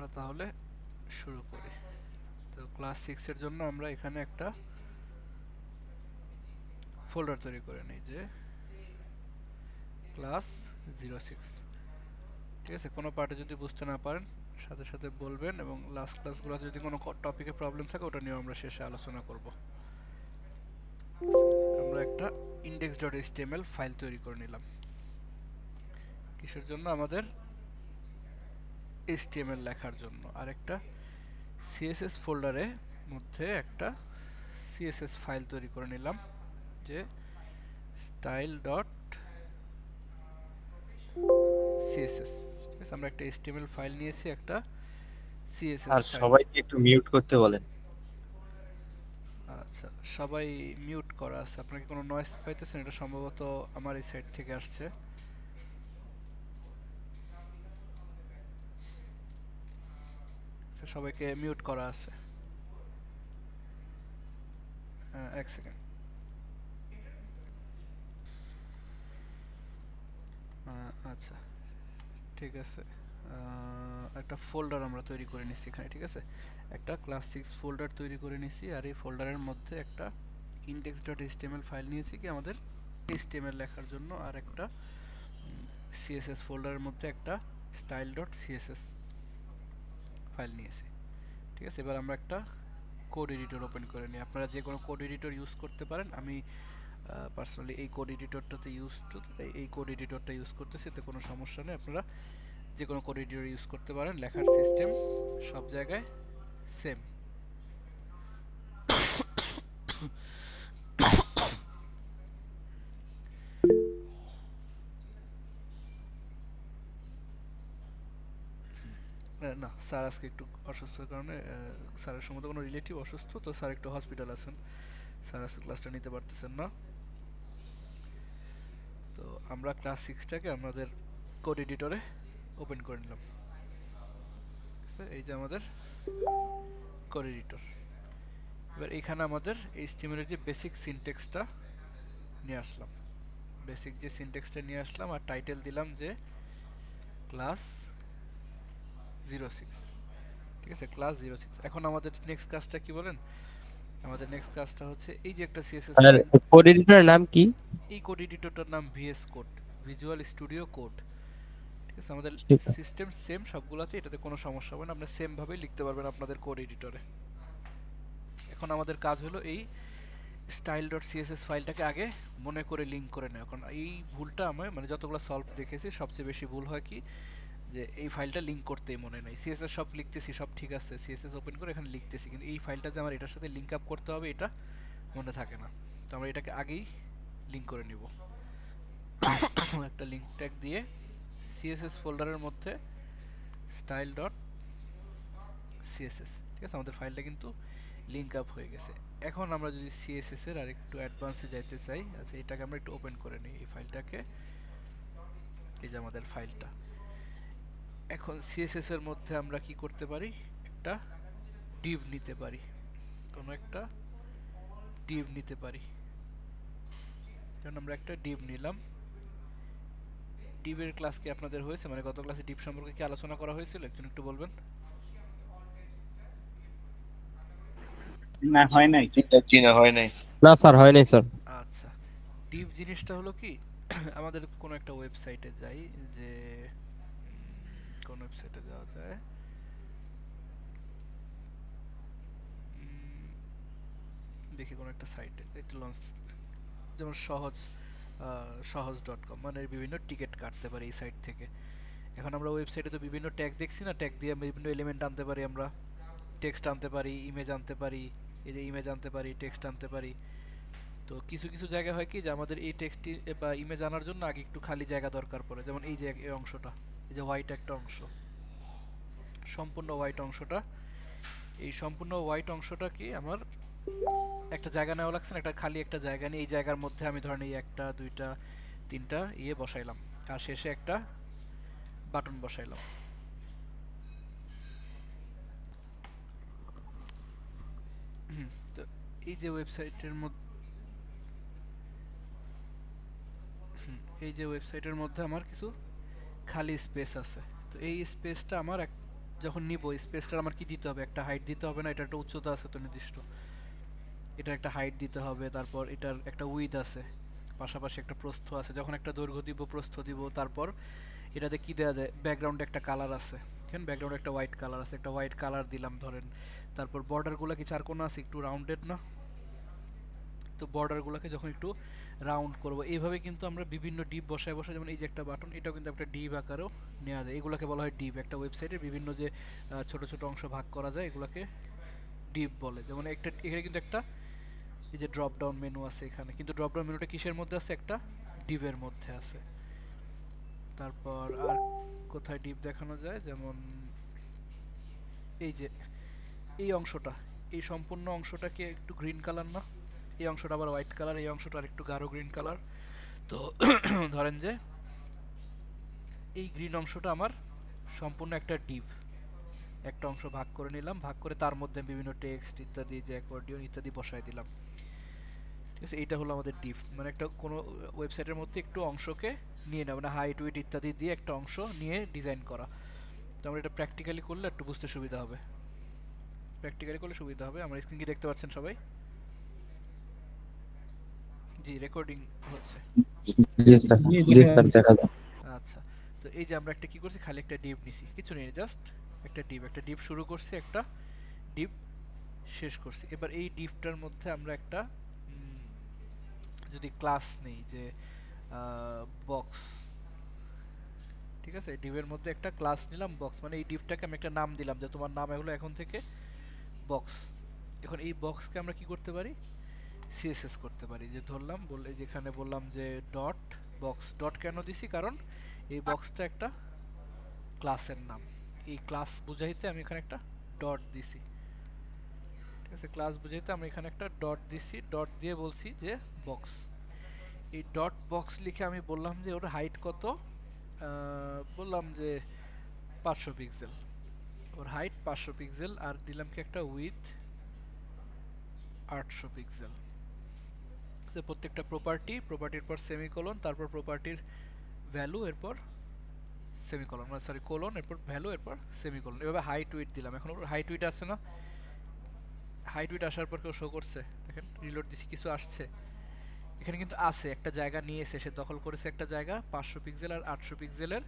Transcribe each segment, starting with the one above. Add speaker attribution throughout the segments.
Speaker 1: আমরা তাহলে শুরু করি। তো ক্লাস 6 এর জন্য আমরা এখানে একটা ফোল্ডার তৈরি করে নিই যে ক্লাস 06। ঠিক আছে, কোনো পার্টে যদি বুঝতে না পারেন সাথে সাথে বলবেন, এবং লাস্ট ক্লাসগুলোতে যদি কোনো টপিকে প্রবলেম থাকে ওটা নিয়েও আমরা শেষে আলোচনা করব। আমরা একটা index.html ফাইল তৈরি করে নিলাম। কিসের জন্য? আমাদের HTML লেখার জন্য। আর একটা CSS ফোল্ডারে মধ্যে একটা CSS ফাইল তৈরি করে নিলাম যে style.css। ঠিক আছে, আমরা একটা HTML ফাইল নিয়েছি, একটা CSS
Speaker 2: আর
Speaker 1: ফাইল।
Speaker 2: সবাইকে একটু মিউট করতে বলেন।
Speaker 1: আচ্ছা, সবাই মিউট করা আছে। আপনার কি কোনো নয়েজ পাইতেছেন? এটা সম্ভবত আমার এই সাইড থেকে আসছে। সবাইকে মিউট করা আছে। এক সেকেন্ড। আচ্ছা, ঠিক আছে। একটা ফোল্ডার আমরা তৈরি করে নিচ্ছি এখানে। ঠিক আছে, একটা ক্লাস 6 ফোল্ডার তৈরি করে নিচ্ছি, আর এই ফোল্ডারের মধ্যে একটা index.html ফাইল নিয়েছি কি আমাদের HTML লেখার জন্য, আর একটা CSS ফোল্ডারের মধ্যে একটা style.css ফাইল নিয়েছি। ঠিক আছে, এবার আমরা একটা কোড এডিটর ওপেন করে নিই। আপনারা যে কোনো কোড এডিটর ইউজ করতে পারেন। আমি পার্সোনালি এই কোড এডিটরটাতে ইউজ টু, এই কোড এডিটরটা ইউজ করতেছি, এতে কোনো সমস্যা নেই। আপনারা যে কোনো কোড এডিটর ইউজ করতে পারেন। লেখার সিস্টেম সব জায়গায় সেম। না, স্যার আজকে একটু অসুস্থর কারণে, স্যারের সম্বন্ধে কোনো রিলেটিভ অসুস্থ, তো স্যার একটু হসপিটাল আছেন, স্যার আজকে ক্লাসটা নিতে পারতেছেন না। তো আমরা ক্লাস 6টাকে আমাদের কোড এডিটরে ওপেন করে নিলাম। এই যে আমাদের কোড এডিটর। এবার এখানে আমাদের HTML এর যে বেসিক সিনট্যাক্সটা নিয়ে আসলাম, বেসিক যে সিনট্যাক্সটা নিয়ে আসলাম, আর টাইটেল দিলাম যে ক্লাস 06। ঠিক আছে, ক্লাস 06। এখন আমাদের নেক্সট কাজটা কি বলেন? আমাদের নেক্সট কাজটা হচ্ছে এই যে একটা CSS
Speaker 2: আর
Speaker 1: ফাইল।
Speaker 2: কোড এডিটরের নাম কি?
Speaker 1: এই কোড এডিটরটার নাম VS code, visual studio code. ঠিক আছে, আমাদের
Speaker 2: ঠিক আছে।
Speaker 1: সিস্টেম সেম সবগুলাতে, এটাতে কোনো সমস্যা হবে না, আপনি সেম ভাবেই লিখতে পারবেন আপনাদের কোড এডিটরে। এখন আমাদের কাজ হলো এই style.css ফাইলটাকে আগে মনে করে লিঙ্ক করে নেওয়া। এখন এই ভুলটা আমি মানে যতগুলো সলভ দেখেছি সবচেয়ে বেশি ভুল হয় কি, যে এই ফাইলটা লিঙ্ক করতেই মনে নেই। CSS সব লিখতেছি, সব ঠিক আছে, CSS ওপেন করে এখানে লিখতেছি, কিন্তু এই ফাইলটা যে আমার এটার সাথে লিঙ্ক আপ করতে হবে এটা মনে থাকে না। তো আমরা এটাকে আগেই লিঙ্ক করে নিব। একটা লিঙ্ক ট্যাগ দিয়ে CSS ফোল্ডারের মধ্যে style.css। ঠিক আছে, আমাদের ফাইলটা কিন্তু লিঙ্ক আপ হয়ে গেছে। এখন আমরা যদি CSS এর আরেকটু অ্যাডভান্সে যাইতে চাই, আচ্ছা এটাকে আমরা একটু ওপেন করে নিই, এই ফাইলটাকে। এই যে আমাদের ফাইলটা। এখন CSS এর মধ্যে আমরা কি করতে পারি? একটা ডিভ নিতে পারি, কোনো একটা ডিভ নিতে পারি। যেমন আমরা একটা ডিভ নিলাম। ডিভের ক্লাস কি আপনাদের হয়েছে? মানে গত ক্লাসে ডিভ সম্পর্কে কি আলোচনা করা হয়েছিল? একটু বলবেন।
Speaker 3: না হয় নাই।
Speaker 4: জি না, হয় নাই।
Speaker 2: না স্যার, হয় নাই স্যার।
Speaker 1: আচ্ছা, ডিভ জিনিসটা হলো কি, আমাদের কোনো একটা ওয়েবসাইটে যাই, যে কোন ওয়েবসাইটে যাওয়া যায়, দেখি কোনো একটা সাইটে একটু লঞ্চ, যেমন সহজ.com, মানে বিভিন্ন টিকিট কাটতে পারি এই সাইট থেকে। এখন আমরা ওয়েবসাইটে তো বিভিন্ন ট্যাগ দেখছি না, ট্যাগ দিয়ে বিভিন্ন এলিমেন্ট আনতে পারি, আমরা টেক্সট আনতে পারি, ইমেজ আনতে পারি, এই যে ইমেজ আনতে পারি, টেক্সট আনতে পারি। তো কিছু কিছু জায়গায় হয় কি যে আমাদের এই টেক্সট বা ইমেজ আনার জন্য আগে একটু খালি জায়গা দরকার পড়ে। যেমন এই যে এই অংশটা, এই যে হোয়াইট একটা অংশ, সম্পূর্ণ হোয়াইট অংশটা, এই সম্পূর্ণ হোয়াইট অংশটা কি আমার একটা জায়গা নেওয়া লাগছে না, একটা খালি একটা জায়গা নিয়ে এই জায়গার মধ্যে আমি ধরেন এই একটা দুইটা তিনটা ইয়ে বসাইলাম, আর শেষে একটা বাটন বসাইলাম। তো এই যে ওয়েবসাইটের মধ্যে, এই যে ওয়েবসাইটের মধ্যে আমার কিছু খালি স্পেস আছে। তো এই স্পেসটা আমার এক যখন নিব স্পেসটার আমার কি দিতে হবে, একটা হাইট দিতে হবে না, এটা একটা উচ্চতা আছে তো নির্দিষ্ট, এটার একটা হাইট দিতে হবে, তারপর এটার একটা উইথ আছে, পাশাপাশি একটা প্রস্থ আছে, যখন একটা দৈর্ঘ্য দিব প্রস্থ দিব, তারপর এটাতে কি দেওয়া যায়, ব্যাকগ্রাউন্ডে একটা কালার আছে, এখানে ব্যাকগ্রাউন্ডে একটা হোয়াইট কালার আছে, একটা হোয়াইট কালার দিলাম ধরেন। তারপর বর্ডারগুলো কি চার কোণা আছে, একটু রাউন্ডেড না, তো বর্ডারগুলোকে যখন একটু রাউন্ড করব এইভাবে কিন্তু আমরা বিভিন্ন ডিপ বসায় বসায়, যেমন এই যে একটা বাটন, এটাও কিন্তু একটা ডিপ আকারেও নেওয়া যায়, এগুলোকে বলা হয় ডিপ। একটা ওয়েবসাইটের বিভিন্ন যে ছোট ছোট অংশ ভাগ করা যায় এগুলোকে ডিপ বলে। যেমন একটা এখানে কিন্তু একটা এই যে ড্রপ ডাউন মেনু আছে এখানে, কিন্তু ড্রপ ডাউন মেনুটা কিসের মধ্যে আছে, একটা ডিপের মধ্যে আছে। তারপর আর কোথায় ডিপ দেখানো যায়, যেমন এই যে এই অংশটা, এই সম্পূর্ণ অংশটাকে একটু গ্রিন কালার না, এই অংশটা আবার হোয়াইট কালার, এই অংশটা আর একটু গাঢ় গ্রিন কালার। তো ধরেন যে এই গ্রিন অংশটা আমার সম্পূর্ণ একটা ডিপ, একটা অংশ ভাগ করে নিলাম, ভাগ করে তার মধ্যে বিভিন্ন টেক্সট ইত্যাদি যে অ্যাকর্ডিয়ন ইত্যাদি বসায় দিলাম, ঠিক আছে। এইটা হলো আমাদের ডিপ, মানে একটা কোনো ওয়েবসাইটের মধ্যে একটু অংশকে নিয়ে নেওয়া, মানে হাইট উইড ইত্যাদি দিয়ে একটা অংশ নিয়ে ডিজাইন করা। তো আমরা এটা প্র্যাকটিক্যালি করলে একটু বুঝতে সুবিধা হবে, প্র্যাকটিক্যালি করলে সুবিধা হবে। আমার স্ক্রিন কি দেখতে পাচ্ছেন সবাই? জি, রেকর্ডিং হচ্ছে।
Speaker 2: জি স্যার, জি স্যার দেখা যায়।
Speaker 1: আচ্ছা, তো এই যে আমরা একটা কি করছি, খালি একটা ডিপ নিছি, কিছু নেই, জাস্ট একটা ডিপ শুরু করছি, একটা ডিপ শেষ করছি। এবার এই ডিপটার মধ্যে আমরা একটা যদি ক্লাস নেই যে বক্স, ঠিক আছে, ডিপের মধ্যে একটা ক্লাস নিলাম বক্স, মানে এই ডিপটাকে আমি একটা নাম দিলাম যে তোমার নাম হলো এখন থেকে বক্স। এখন এই বক্সকে আমরা কি করতে পারি, সিএসএস করতে পারি, যে ধরলাম বলে যেখানে বললাম যে ডট বক্স। ডট কেন দিছি, কারণ এই বক্সটা একটা ক্লাসের নাম, এই ক্লাস বুঝাইতে আমি এখানে একটা ডট দিছি, ঠিক আছে, ক্লাস বুঝাইতে আমি এখানে একটা ডট দিছি, ডট দিয়ে বলছি যে বক্স। এই ডট বক্স লিখে আমি বললাম যে ওর হাইট কত, বললাম যে 500 পিক্সেল, ওর হাইট 500 পিক্সেল, আর দিলাম কি একটা উইথ 800 পিক্সেল। প্রত্যেকটা প্রপার্টির পর সেমিকোলন, তারপর প্রপার্টির ভ্যালু, এরপর সেমিকোলন, মানে সরি কোলন, এরপর ভ্যালু, এরপর সেমিকোলন, এভাবে হাইট উইথ দিলাম। এখন ওর হাইট উইথ আছে না, হাইট উইথ আসার পর কেউ শো করছে, দেখেন রিলোড দিছি, কিছু আসছে এখানে, কিন্তু আছে একটা জায়গা নিয়েছে, সে দখল করেছে একটা জায়গা 500 পিক্সেল আর 800 পিক্সেলের,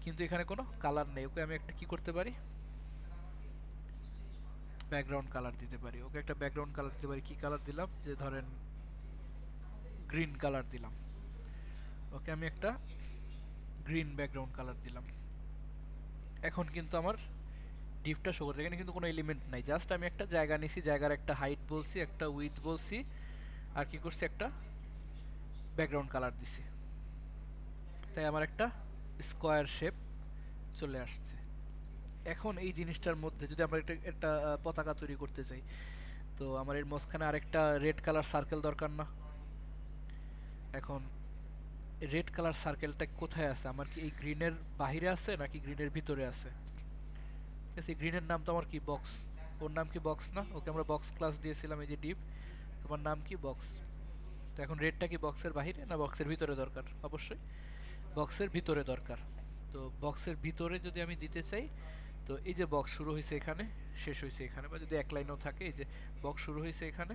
Speaker 1: কিন্তু এখানে কোনো কালার নেই। ওকে আমি একটা কি করতে পারি, ব্যাকগ্রাউন্ড কালার দিতে পারি, ওকে একটা ব্যাকগ্রাউন্ড কালার দিতে পারি। কি কালার দিলাম, যে ধরেন গ্রিন কালার দিলাম, ওকে আমি একটা গ্রিন ব্যাকগ্রাউন্ড কালার দিলাম। এখন কিন্তু আমার ডিপটা শো করছে, এখানে কিন্তু কোনো এলিমেন্ট নাই, জাস্ট আমি একটা জায়গা নিছি, জায়গার একটা হাইট বলছি, একটা উইথ বলছি, আর কি করছি, একটা ব্যাকগ্রাউন্ড কালার দিছি, তাই আমার একটা স্কোয়ার শেপ চলে আসছে। এখন এই জিনিসটার মধ্যে যদি আমরা একটা পতাকা তৈরি করতে চাই, তো আমার এর মাঝখানে আরেকটা রেড কালার সার্কেল দরকার না। এখন রেড কালার সার্কেলটা কোথায় আছে, আমার কি এই গ্রিনের বাহিরে আছে নাকি গ্রিনের ভিতরে আছে, ঠিক আছে। গ্রিনের নাম তো আমার কি বক্স, ওর নাম কি বক্স না, ওকে আমরা বক্স ক্লাস দিয়েছিলাম, এই যে ডিপ, তোমার নাম কি বক্স। তো এখন রেডটা কি বক্সের বাহিরে না বক্সের ভিতরে দরকার, অবশ্যই বক্সের ভিতরে দরকার। তো বক্সের ভিতরে যদি আমি দিতে চাই, তো এই যে বক্স শুরু হয়েছে এখানে, শেষ হয়েছে এখানে, বা যদি এক লাইনও থাকে, এই যে বক্স শুরু হয়েছে এখানে,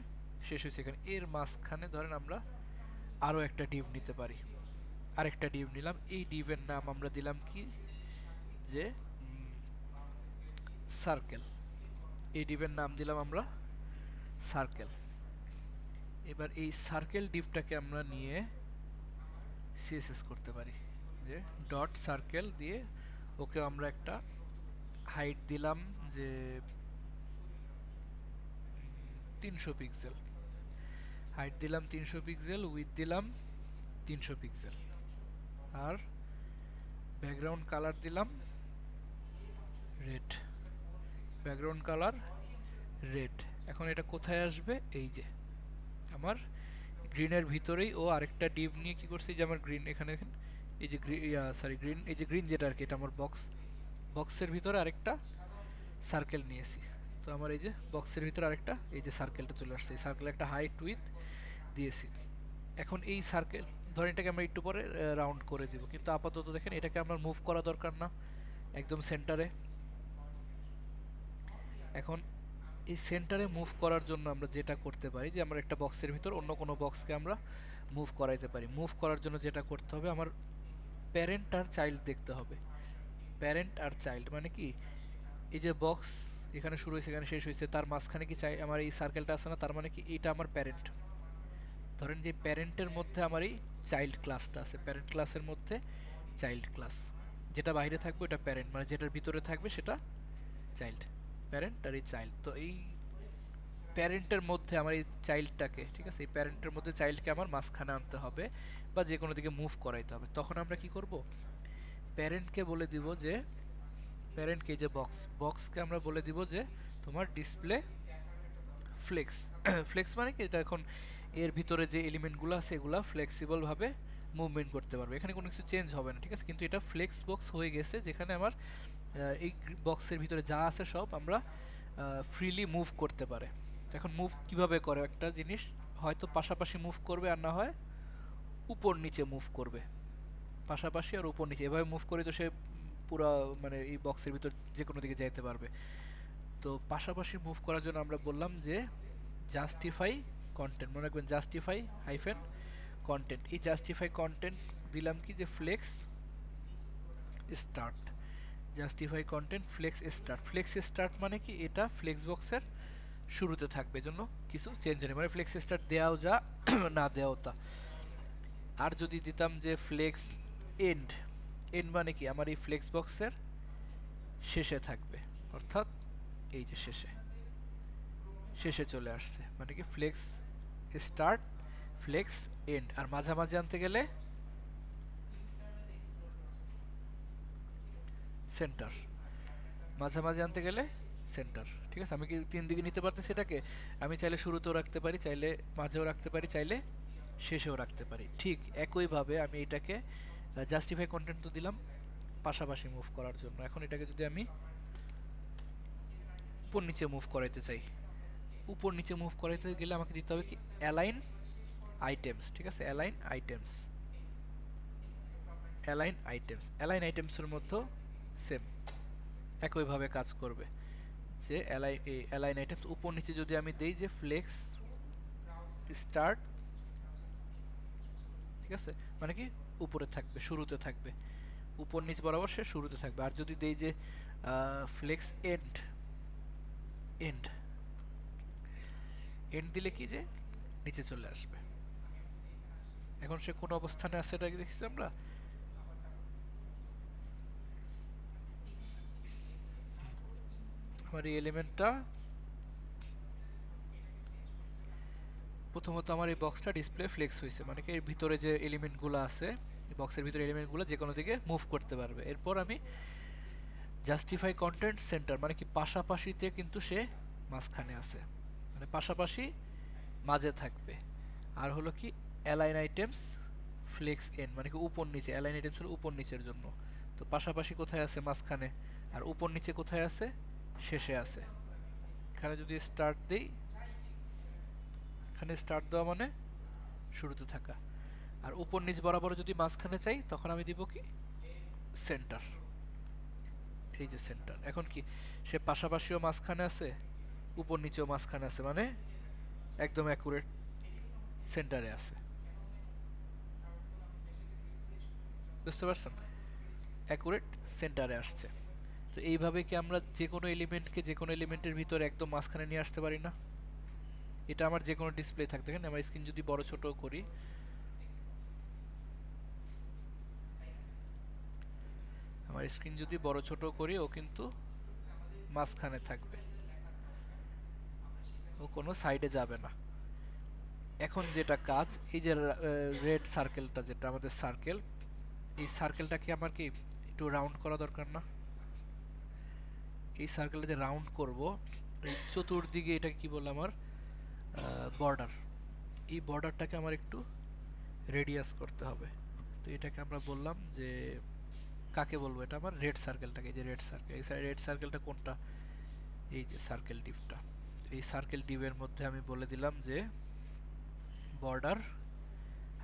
Speaker 1: শেষ হয়েছে এখানে, এর মাঝখানে ধরেন আমরা আরও একটা ডিপ নিতে পারি, আরেকটা ডিপ নিলাম, এই ডিপের নাম আমরা দিলাম কি, যে সার্কেল, এই ডিপের নাম দিলাম আমরা সার্কেল। এবার এই সার্কেল ডিপটাকে আমরা নিয়ে সিএসএস করতে পারি, যে ডট সার্কেল দিয়ে ওকে আমরা একটা হাইট দিলাম যে 300 পিক্সেল, হাইট দিলাম 300 পিক্সেল, উইথ দিলাম 300 পিক্সেল, আর ব্যাকগ্রাউন্ড কালার দিলাম রেড, ব্যাকগ্রাউন্ড কালার রেড। এখন এটা কোথায় আসবে, এই যে আমার গ্রিনের ভিতরেই ও আরেকটা ডিপ নিয়ে কি করছে, যে আমার গ্রিন এখানে দেখেন, এই যে সরি গ্রিন, এই যে গ্রিন যেটা আর কি, এটা আমার বক্স, বক্সের ভিতরে আরেকটা সার্কেল নিয়েছি। তো আমার এই যে বক্সের ভিতরে আরেকটা এই যে সার্কেলটা চলে আসছে, এই সার্কেলে একটা হাইট উইথ দিয়েছি। এখন এই সার্কেল ধরেন এটাকে আমরা একটু পরে রাউন্ড করে দিব, কিন্তু আপাতত দেখেন এটাকে আমার মুভ করা দরকার না, একদম সেন্টারে, এখন এই সেন্টারে মুভ করার জন্য আমরা যেটা করতে পারি যে আমরা একটা বক্সের ভিতর অন্য কোনো বক্সকে আমরা মুভ করাইতে পারি। মুভ করার জন্য যেটা করতে হবে, আমার প্যারেন্ট আর চাইল্ড দেখতে হবে। প্যারেন্ট আর চাইল্ড মানে কি, এই যে বক্স এখানে শুরু হয়েছে এখানে শেষ হয়েছে, তার মাঝখানে কি চাই আমার এই সার্কেলটা আছে না, তার মানে কি এইটা আমার প্যারেন্ট। ধরেন যে প্যারেন্টের মধ্যে আমার এই চাইল্ড ক্লাসটা আছে, প্যারেন্ট ক্লাসের মধ্যে চাইল্ড ক্লাস, যেটা বাইরে থাকবে ওটা প্যারেন্ট, মানে যেটার ভিতরে থাকবে সেটা চাইল্ড। প্যারেন্ট আর এই চাইল্ড, তো এই প্যারেন্টের মধ্যে আমার এই চাইল্ডটাকে, ঠিক আছে, এই প্যারেন্টের মধ্যে চাইল্ডকে আমার মাঝখানে আনতে হবে বা যে কোনো দিকে মুভ করাইতে হবে। তখন আমরা কি করব, প্যারেন্টকে বলে দিব যে, প্যারেন্টকে যে বক্সকে আমরা বলে দিব যে তোমার ডিসপ্লে ফ্লেক্স। ফ্লেক্স মানে কি, এটা এখন এর ভিতরে যে এলিমেন্টগুলো আছে এগুলো ফ্লেক্সিবলভাবে মুভমেন্ট করতে পারবে, এখানে কোনো কিছু চেঞ্জ হবে না, ঠিক আছে। কিন্তু এটা ফ্লেক্স বক্স হয়ে গেছে, যেখানে আমার এই বক্সের ভিতরে যা আছে সব আমরা ফ্রিলি মুভ করতে পারে। এখন মুভ কিভাবে করে, একটা জিনিস হয়তো পাশাপাশি মুভ করবে আর না হয় উপর নিচে মুভ করবে, পাশাপাশি আর উপর নিচে এভাবে মুভ করে তো সে পুরো মানে এই বক্সের ভিতর যে কোনো দিকে যাইতে পারবে। তো পাশাপাশি মুভ করার জন্য আমরা বললাম যে জাস্টিফাই কন্টেন্ট, মনে রাখবেন জাস্টিফাই হাইফেন কন্টেন্ট। এই জাস্টিফাই কন্টেন্ট দিলাম কি যে flex start, justify content flex start. Flex start মানে কি, এটা ফ্লেক্স বক্সের শুরুতে থাকবে, জন্য কিছু চেঞ্জ নেই, মানে ফ্লেক্স স্টার্ট দেওয়াও যা না দেওয়াও তা। আর যদি দিতাম যে ফ্লেক্স এন্ড, এন্ড মানে কি আমার এই ফ্লেক্স বক্সের শেষে থাকবে, অর্থাৎ এই যে শেষে, শেষে চলে আসছে, মানে কি ফ্লেক্স স্টার্ট ফ্লেক্স এন্ড। আর মাঝামাঝি আনতে গেলে সেন্টার, মাঝামাঝি আনতে গেলে সেন্টার, ঠিক আছে। আমি কি তিন দিকে নিতে পারতেছি এটাকে, আমি চাইলে শুরুতেও রাখতে পারি, চাইলে মাঝেও রাখতে পারি, চাইলে শেষেও রাখতে পারি। ঠিক একইভাবে আমি এটাকে জাস্টিফাই কন্টেন্ট তো দিলাম পাশাপাশি মুভ করার জন্য। এখন এটাকে যদি আমি উপর নিচে মুভ করাইতে চাই, উপর নিচে মুভ করাইতে গেলে আমাকে দিতে হবে কি অ্যালাইন আইটেমস, ঠিক আছে, align items, align items. Align আইটেমসের মধ্যে সেম একইভাবে কাজ করবে, যে অ্যালাইন আইটেমস উপর নিচে যদি আমি দেই যে ফ্লেক্স স্টার্ট, ঠিক আছে, মানে কি উপরে থাকবে, শুরুতে থাকবে, উপর নিচ বরাবর সে শুরুতে থাকবে। আর যদি দেই যে ফ্লেক্স এন্ড, এন্ড এন্ড দিলে কি যে নিচে চলে আসবে। এখন সে কোন অবস্থানে আছে এটা দেখছি আমরা, আমার এই এলিমেন্টটা প্রথমত আমার এই বক্সটা ডিসপ্লে ফ্লেক্স হয়েছে, মানে কি এর ভিতরে যে এলিমেন্টগুলো আছে, বক্সের ভিতরে এলিমেন্টগুলো যে কোনো দিকে মুভ করতে পারবে। এরপর আমি জাস্টিফাই কন্টেন্ট সেন্টার, মানে কি পাশাপাশিতে কিন্তু সে মাঝখানে আছে, মানে পাশাপাশি মাঝে থাকবে। আর হলো কি অ্যালাইন আইটেমস ফ্লেক্স এন্ড, মানে কি উপর নিচে, অ্যালাইন আইটেমস হলো উপর নিচের জন্য। তো পাশাপাশি কোথায় আছে, মাঝখানে, আর উপর নিচে কোথায় আছে, শেষে আছে। এখানে যদি স্টার্ট দেই, এখানে স্টার্ট দেওয়া মানে শুরুতে থাকা, আর উপর নিচ বরাবর যদি মাঝখানে চাই তখন আমি দিব কি সেন্টার, এই যে সেন্টার। এখন কি সে পাশাপাশিও মাঝখানে আছে, উপর নিচেও মাঝখানে আছে, মানে একদম অ্যাকুরেট সেন্টারে আছে, বুঝতে পারছেন, অ্যাকুরেট সেন্টারে আসছে। তো এইভাবে কি আমরা যে কোনো এলিমেন্টকে যে কোনো এলিমেন্টের ভিতরে একদম মাঝখানে নিয়ে আসতে পারি না? এটা আমার যে কোনো ডিসপ্লে থাকতে পারে, আমার স্ক্রিন যদি বড় ছোট করি, আমার স্ক্রিন যদি বড় ছোট করি ও কিন্তু মাঝখানে থাকবে, ও কোনো সাইডে যাবে না। এখন যেটা কাজ, এই যে রেড সার্কেলটা যেটা আমাদের সার্কেল, এই সার্কেলটাকে আমার কি একটু রাউন্ড করা দরকার না? এই সার্কেলটা যে রাউন্ড করব, এই চতুর্দিকে এটা কি বললাম আমার বর্ডার, এই বর্ডারটাকে আমার একটু রেডিয়াস করতে হবে। তো এটাকে আমরা বললাম যে কাকে বলবো, এটা আমার রেড সার্কেলটাকে, এই যে রেড সার্কেল, এই রেড সার্কেলটা কোনটা, এই যে সার্কেল ডিপটা। এই সার্কেল ডিপের মধ্যে আমি বলে দিলাম যে বর্ডার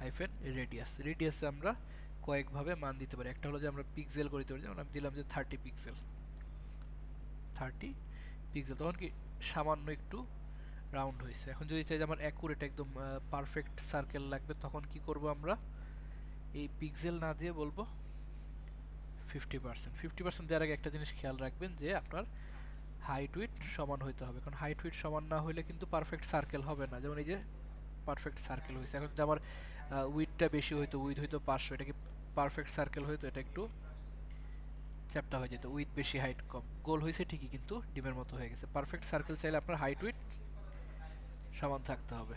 Speaker 1: হাইফেন রেডিয়াস। রেডিয়াসে আমরা কয়েকভাবে মান দিতে পারি, একটা হলো যে আমরা পিক্সেল করে দিতে পারি, যেমন আমি দিলাম যে 30 পিক্সেল, 30 পিক্সেল, তখন কি সামান্য একটু রাউন্ড হয়েছে। এখন যদি চাই যে আমার অ্যাকুরেট একদম পারফেক্ট সার্কেল লাগবে, তখন কি করব আমরা, এই পিক্সেল না দিয়ে বলবো 50%। 50% দেওয়ার আগে একটা জিনিস খেয়াল রাখবেন যে আপনার হাইট উইডথ সমান হইতে হবে, কারণ হাইট উইডথ সমান না হলে কিন্তু পারফেক্ট সার্কেল হবে না। যেমন এই যে পারফেক্ট সার্কেল হয়েছে। এখন যদি আমার উইডথটা বেশি হইতো, উইডথ হইতো 500, এটা কি পারফেক্ট সার্কেল হইতো? এটা একটু চ্যাপ্টা হয়ে যেত, উইডথ বেশি হাইট কম। গোল হয়েছে ঠিকই, কিন্তু ডিমের মতো হয়ে গেছে। পারফেক্ট সার্কেল চাইলে আপনার হাইট উইডথ সমান থাকতে হবে।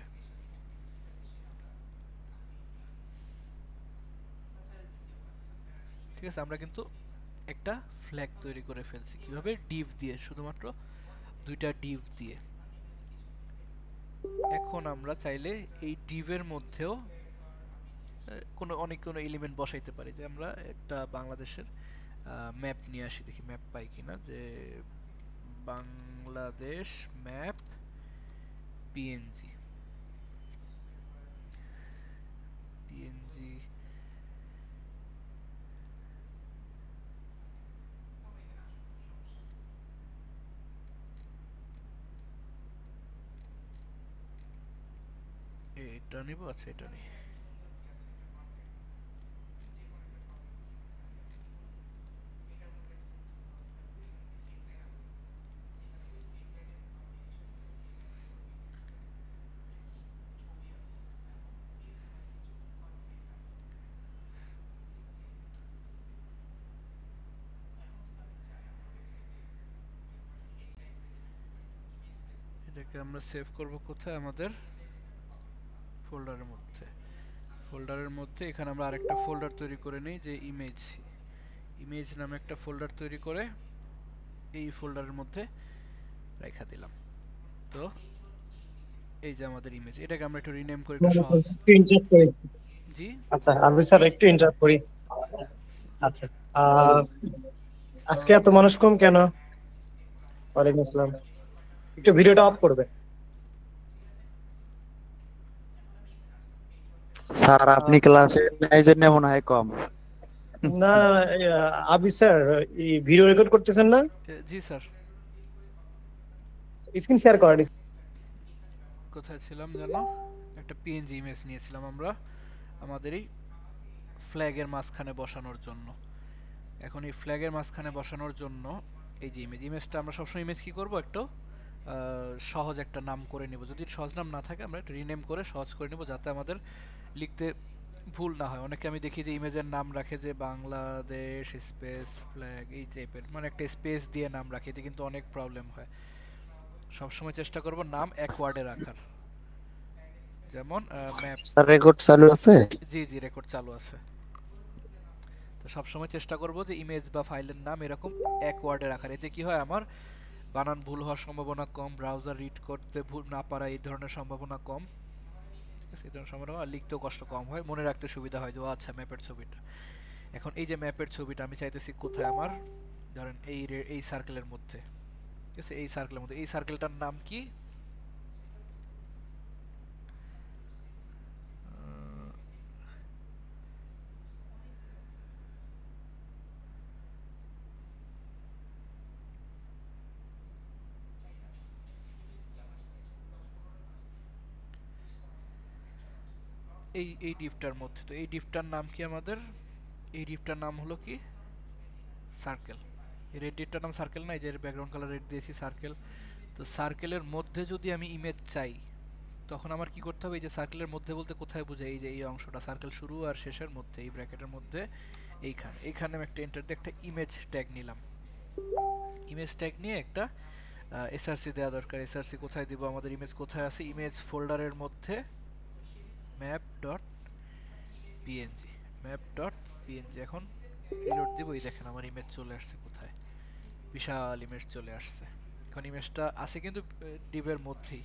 Speaker 1: ঠিক আছে, আমরা কিন্তু একটা ফ্ল্যাগ তৈরি করে ফেলছি। কিভাবে? ডিভ দিয়ে, শুধুমাত্র দুইটা ডিভ দিয়ে। এখন আমরা চাইলে এই ডিভের মধ্যেও কোনো এলিমেন্ট বসাইতে পারি। যে আমরা একটা বাংলাদেশের ম্যাপ নিয়ে আসি, দেখি ম্যাপ পাই কিনা। যে বাংলাদেশ ম্যাপ পিএনজি, পিএনজি এটা নিব। আচ্ছা, এটা নিই। এটাকে আমরা সেভ করব কোথায়? আমাদের ফোল্ডারের মধ্যে। ফোল্ডারের মধ্যে এখানে আমরা আরেকটা ফোল্ডার তৈরি করে নিই, যে ইমেজ। ইমেজ নামে একটা ফোল্ডার তৈরি করে এই ফোল্ডারের মধ্যে রেখা দিলাম। তো এই যে আমাদের ইমেজ, এটাকে আমরা একটু রিনেম করে একটু সহজ।
Speaker 3: একটু ইন্টারাপ্ট করি।
Speaker 1: জি
Speaker 3: আচ্ছা আরবি স্যার, একটু ইন্টারাপ্ট করি। আচ্ছা, আজকে এত মানুষ কম কেন? ওয়ালাইকুম আসসালাম। একটু ভিডিওটা অফ করবে।
Speaker 2: স্যার আপনি ক্লাসে এই জন্য মনে হয় কম।
Speaker 3: না, আবি স্যার, এই ভিডিও রেকর্ড করতেছেন না?
Speaker 1: জি স্যার।
Speaker 3: স্ক্রিন শেয়ার করেন।
Speaker 1: কোথায় ছিলাম জানো? একটা পিএনজি ইমেজ নিয়েছিলাম আমরা আমাদের এই ফ্ল্যাগের মাঝখানে বসানোর জন্য। এখন এই ফ্ল্যাগের মাঝখানে বসানোর জন্য এই যে ইমেজটা আমরা সবসময় ইমেজ কি করব, একটু সহজ একটা নাম করে নিব। যদি সহজ নাম না থাকে আমরা রিনেম করে সহজ করে নিব, যাতে আমাদের লিখতে ভুল না হয়। অনেকে আমি দেখি যে ইমেজের নাম রাখে যে বাংলাদেশ স্পেস ফ্ল্যাগ, এই টাইপের, মানে একটা স্পেস দিয়ে নাম রাখে, এতে কিন্তু অনেক প্রবলেম হয়। সবসময় চেষ্টা করব নাম এক ওয়ার্ডে রাখার। যেমন ম্যাপ।
Speaker 2: স্যার রেকর্ড চালু আছে?
Speaker 1: জি জি, রেকর্ড চালু আছে। তো সবসময় চেষ্টা করব যে ইমেজ বা ফাইলের নাম এরকম এক ওয়ার্ডে রাখার। এতে কি হয়, আমার বানান ভুল হওয়ার সম্ভাবনা কম, ব্রাউজার রিড করতে ভুল না পারা এই ধরনের সম্ভাবনা কম। ঠিক আছে, এই ধরনের সম্ভাবনা, আর লিখতেও কষ্ট কম হয়, মনে রাখতে সুবিধা হয় যে ও আচ্ছা ম্যাপের ছবিটা। এখন এই যে ম্যাপের ছবিটা আমি চাইতেছি কোথায়, আমার ধরেন এই সার্কেলের মধ্যে। ঠিক আছে, এই সার্কেলের মধ্যে। এই সার্কেলটার নাম কি? এই ডিপটার মধ্যে। তো এই ডিপটার নাম কি আমাদের? এই ডিপটার নাম হলো কি? সার্কেল। এই রেড ডিপটার নাম সার্কেল না? এই যে ব্যাকগ্রাউন্ড কালার রেড দিয়েছি, সার্কেল। তো সার্কেলের মধ্যে যদি আমি ইমেজ চাই, তখন আমার কি করতে হবে? এই যে সার্কেলের মধ্যে বলতে কোথায় বোঝায়? এই যে এই অংশটা, সার্কেল শুরু আর শেষের মধ্যে, এই ব্র্যাকেটের মধ্যে এইখানে আমি একটা এন্টার দিয়ে একটা ইমেজ ট্যাগ নিলাম। ইমেজ ট্যাগ নিয়ে একটা এসআরসি দেওয়া দরকার। এসআরসি কোথায় দিব? আমাদের ইমেজ কোথায় আছে? ইমেজ ফোল্ডারের মধ্যে map dot PNG, map dot PNG. এখন রিলোড দিব, এই দেখেন আমার ইমেজ চলে আসছে কোথায়, বিশাল ইমেজ চলে আসছে। এখন ইমেজটা আছে কিন্তু ডিভের মধ্যেই।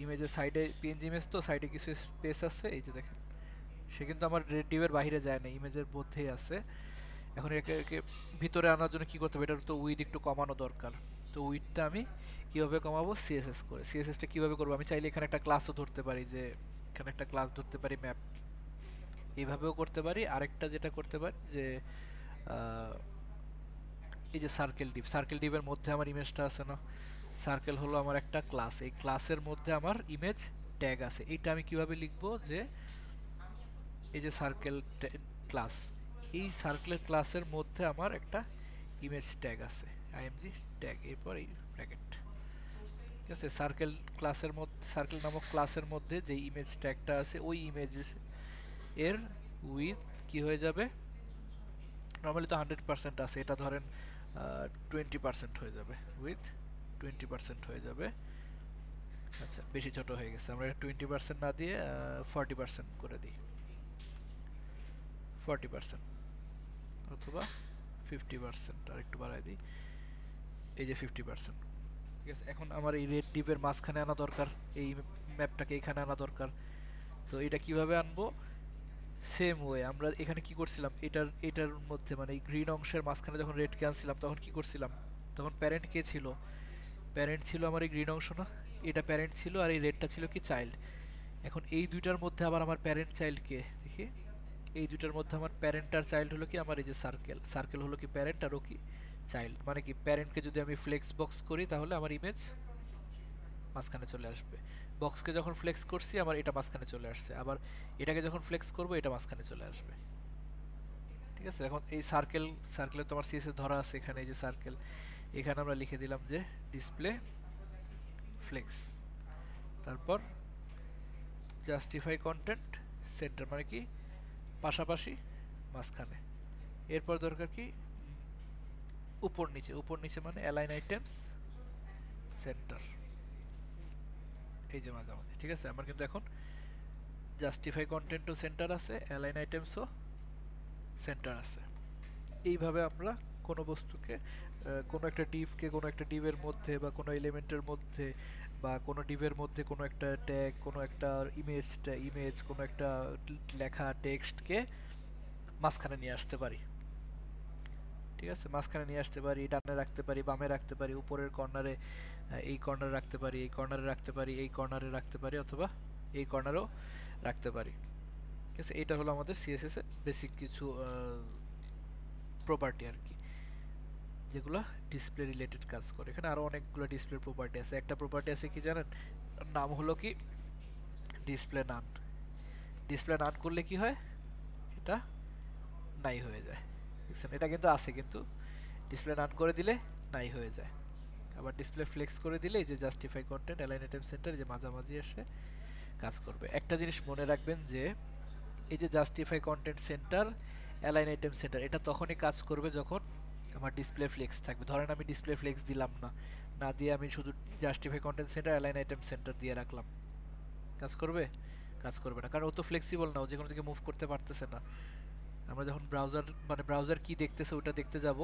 Speaker 1: ইমেজের সাইডে পিএনজি ইমেজ, তো সাইডে কিছু স্পেস আছে, এই যে দেখেন। সে কিন্তু আমার ডিভের বাইরে যায় না, ইমেজের মধ্যেই আছে। এখন একে ভিতরে আনার জন্য কি করতে হবে? এটার তো উইথ একটু কমানো দরকার। তো উইথটা আমি কিভাবে কমাবো? সিএসএস করে। সিএসএসটা কিভাবে করবো? আমি চাইলে এখানে একটা ক্লাসও ধরতে পারি, যে এখানে একটা ক্লাস ধরতে পারি ম্যাপ, এইভাবেও করতে পারি। আরেকটা যেটা করতে পারি যে এই যে সার্কেল ডিপের মধ্যে আমার ইমেজটা আছে না, সার্কেল হলো আমার একটা ক্লাস, এই ক্লাসের মধ্যে আমার ইমেজ ট্যাগ আছে। এটা আমি কিভাবে লিখবো যে এই যে সার্কেল ক্লাস, এই সার্কেলের ক্লাসের মধ্যে আমার একটা ইমেজ ট্যাগ আছে, আইএমজি ট্যাগ, এরপর এই ব্র্যাকেট। ঠিক আছে, সার্কেল ক্লাসের মধ্যে, সার্কেল নামক ক্লাসের মধ্যে যে ইমেজ ট্যাগটা আছে ওই ইমেজ এর উইথ কি হয়ে যাবে, নর্মালি তো 100% আছে, এটা ধরেন 20% হয়ে যাবে, উইথ 20% হয়ে যাবে। আচ্ছা বেশি ছোট হয়ে গেছে, আমরা 20% না দিয়ে 40% করে দিই, 40% অথবা 50% আর একটু বাড়াই দিই, এই যে 50%। ঠিক আছে, এখন আমার এই রেড ডিপের মাঝখানে আনা দরকার, এই ম্যাপটাকে এখানে আনা দরকার। তো এটা কিভাবে আনবো, সেম ওয়ে আমরা এখানে কি করছিলাম, এটার মধ্যে মানে এই গ্রিন অংশের মাঝখানে যখন রেডকে আনছিলাম তখন কি করছিলাম, তখন প্যারেন্ট কে ছিল, প্যারেন্ট ছিল আমার এই গ্রিন অংশ না, এটা প্যারেন্ট ছিল আর এই রেডটা ছিল কি চাইল্ড। এখন এই দুইটার মধ্যে আবার আমার প্যারেন্ট চাইল্ড কে দেখি, এই দুইটার মধ্যে আমার প্যারেন্ট আর চাইল্ড হলো কি আমার এই যে সার্কেল হলো কি প্যারেন্ট আর ও কি চাইল্ড, মানে কি প্যারেন্টকে যদি আমি ফ্লেক্স বক্স করি তাহলে আমার ইমেজ মাঝখানে চলে আসবে, বক্সকে যখন ফ্লেক্স করছি আমার এটা মাঝখানে চলে আসছে, আবার এটাকে যখন ফ্লেক্স করব এটা মাঝখানে চলে আসবে। ঠিক আছে, এখন এই সার্কেলে তোমার সিএসএস ধরা আছে, এখানে এই যে সার্কেল, এখানে আমরা লিখে দিলাম যে ডিসপ্লে ফ্লেক্স, তারপর জাস্টিফাই কন্টেন্ট সেন্টার, মানে কি পাশাপাশি মাঝখানে, এরপর দরকার কি উপর নিচে মানে অ্যালাইন আইটেমস সেন্টার, এই যে মাঝামাঝি। ঠিক আছে, আমার কিন্তু এখন জাস্টিফাই কন্টেন্টও সেন্টার আছে, অ্যালাইন আইটেমসও সেন্টার আছে। এইভাবে আমরা কোনো বস্তুকে কোনো একটা ডিভকে কোনো একটা ডিভের মধ্যে বা কোনো এলিমেন্টের মধ্যে বা কোনো ডিভের মধ্যে কোনো একটা ট্যাগ, কোনো একটা ইমেজ কোনো একটা লেখা টেক্সটকে মাঝখানে নিয়ে আসতে পারি। ঠিক আছে, মাঝখানে নিয়ে আসতে পারি, ডানে রাখতে পারি, বামে রাখতে পারি, উপরের কর্নারে, এই কর্নারে রাখতে পারি, এই কর্নারে রাখতে পারি, এই কর্নারে রাখতে পারি, অথবা এই কর্নারেও রাখতে পারি। ঠিক আছে, এটা হলো আমাদের সিএসএস এর বেসিক কিছু প্রপার্টি আর কি, যেগুলো ডিসপ্লে রিলেটেড কাজ করে। এখানে আরো অনেকগুলো ডিসপ্লে প্রপার্টি আছে, একটা প্রপার্টি আছে কি জানেন, নাম হলো কি ডিসপ্লে নান। ডিসপ্লে নান করলে কি হয়, এটা নাই হয়ে যায়। দেখছেন, এটা কিন্তু আছে, কিন্তু ডিসপ্লে নান করে দিলে নাই হয়ে যায়। আবার ডিসপ্লে ফ্লেক্স করে দিলে এই যে justify content align item centre যে মাঝামাঝি এসে কাজ করবে। একটা জিনিস মনে রাখবেন যে এই যে justify content centre align item centre এটা তখনই কাজ করবে যখন আমার ডিসপ্লে ফ্লেক্স থাকবে। ধরেন আমি ডিসপ্লে ফ্লেক্স দিলাম না, না দিয়ে আমি শুধু justify content centre align item centre দিয়ে রাখলাম, কাজ করবে? কাজ করবে না, কারণ ও তো ফ্লেক্সিবল না, ও যে কোনো দিকে মুভ করতে পারতেছে না। আমরা যখন ব্রাউজার কি দেখতেছে ওটা দেখতে যাব,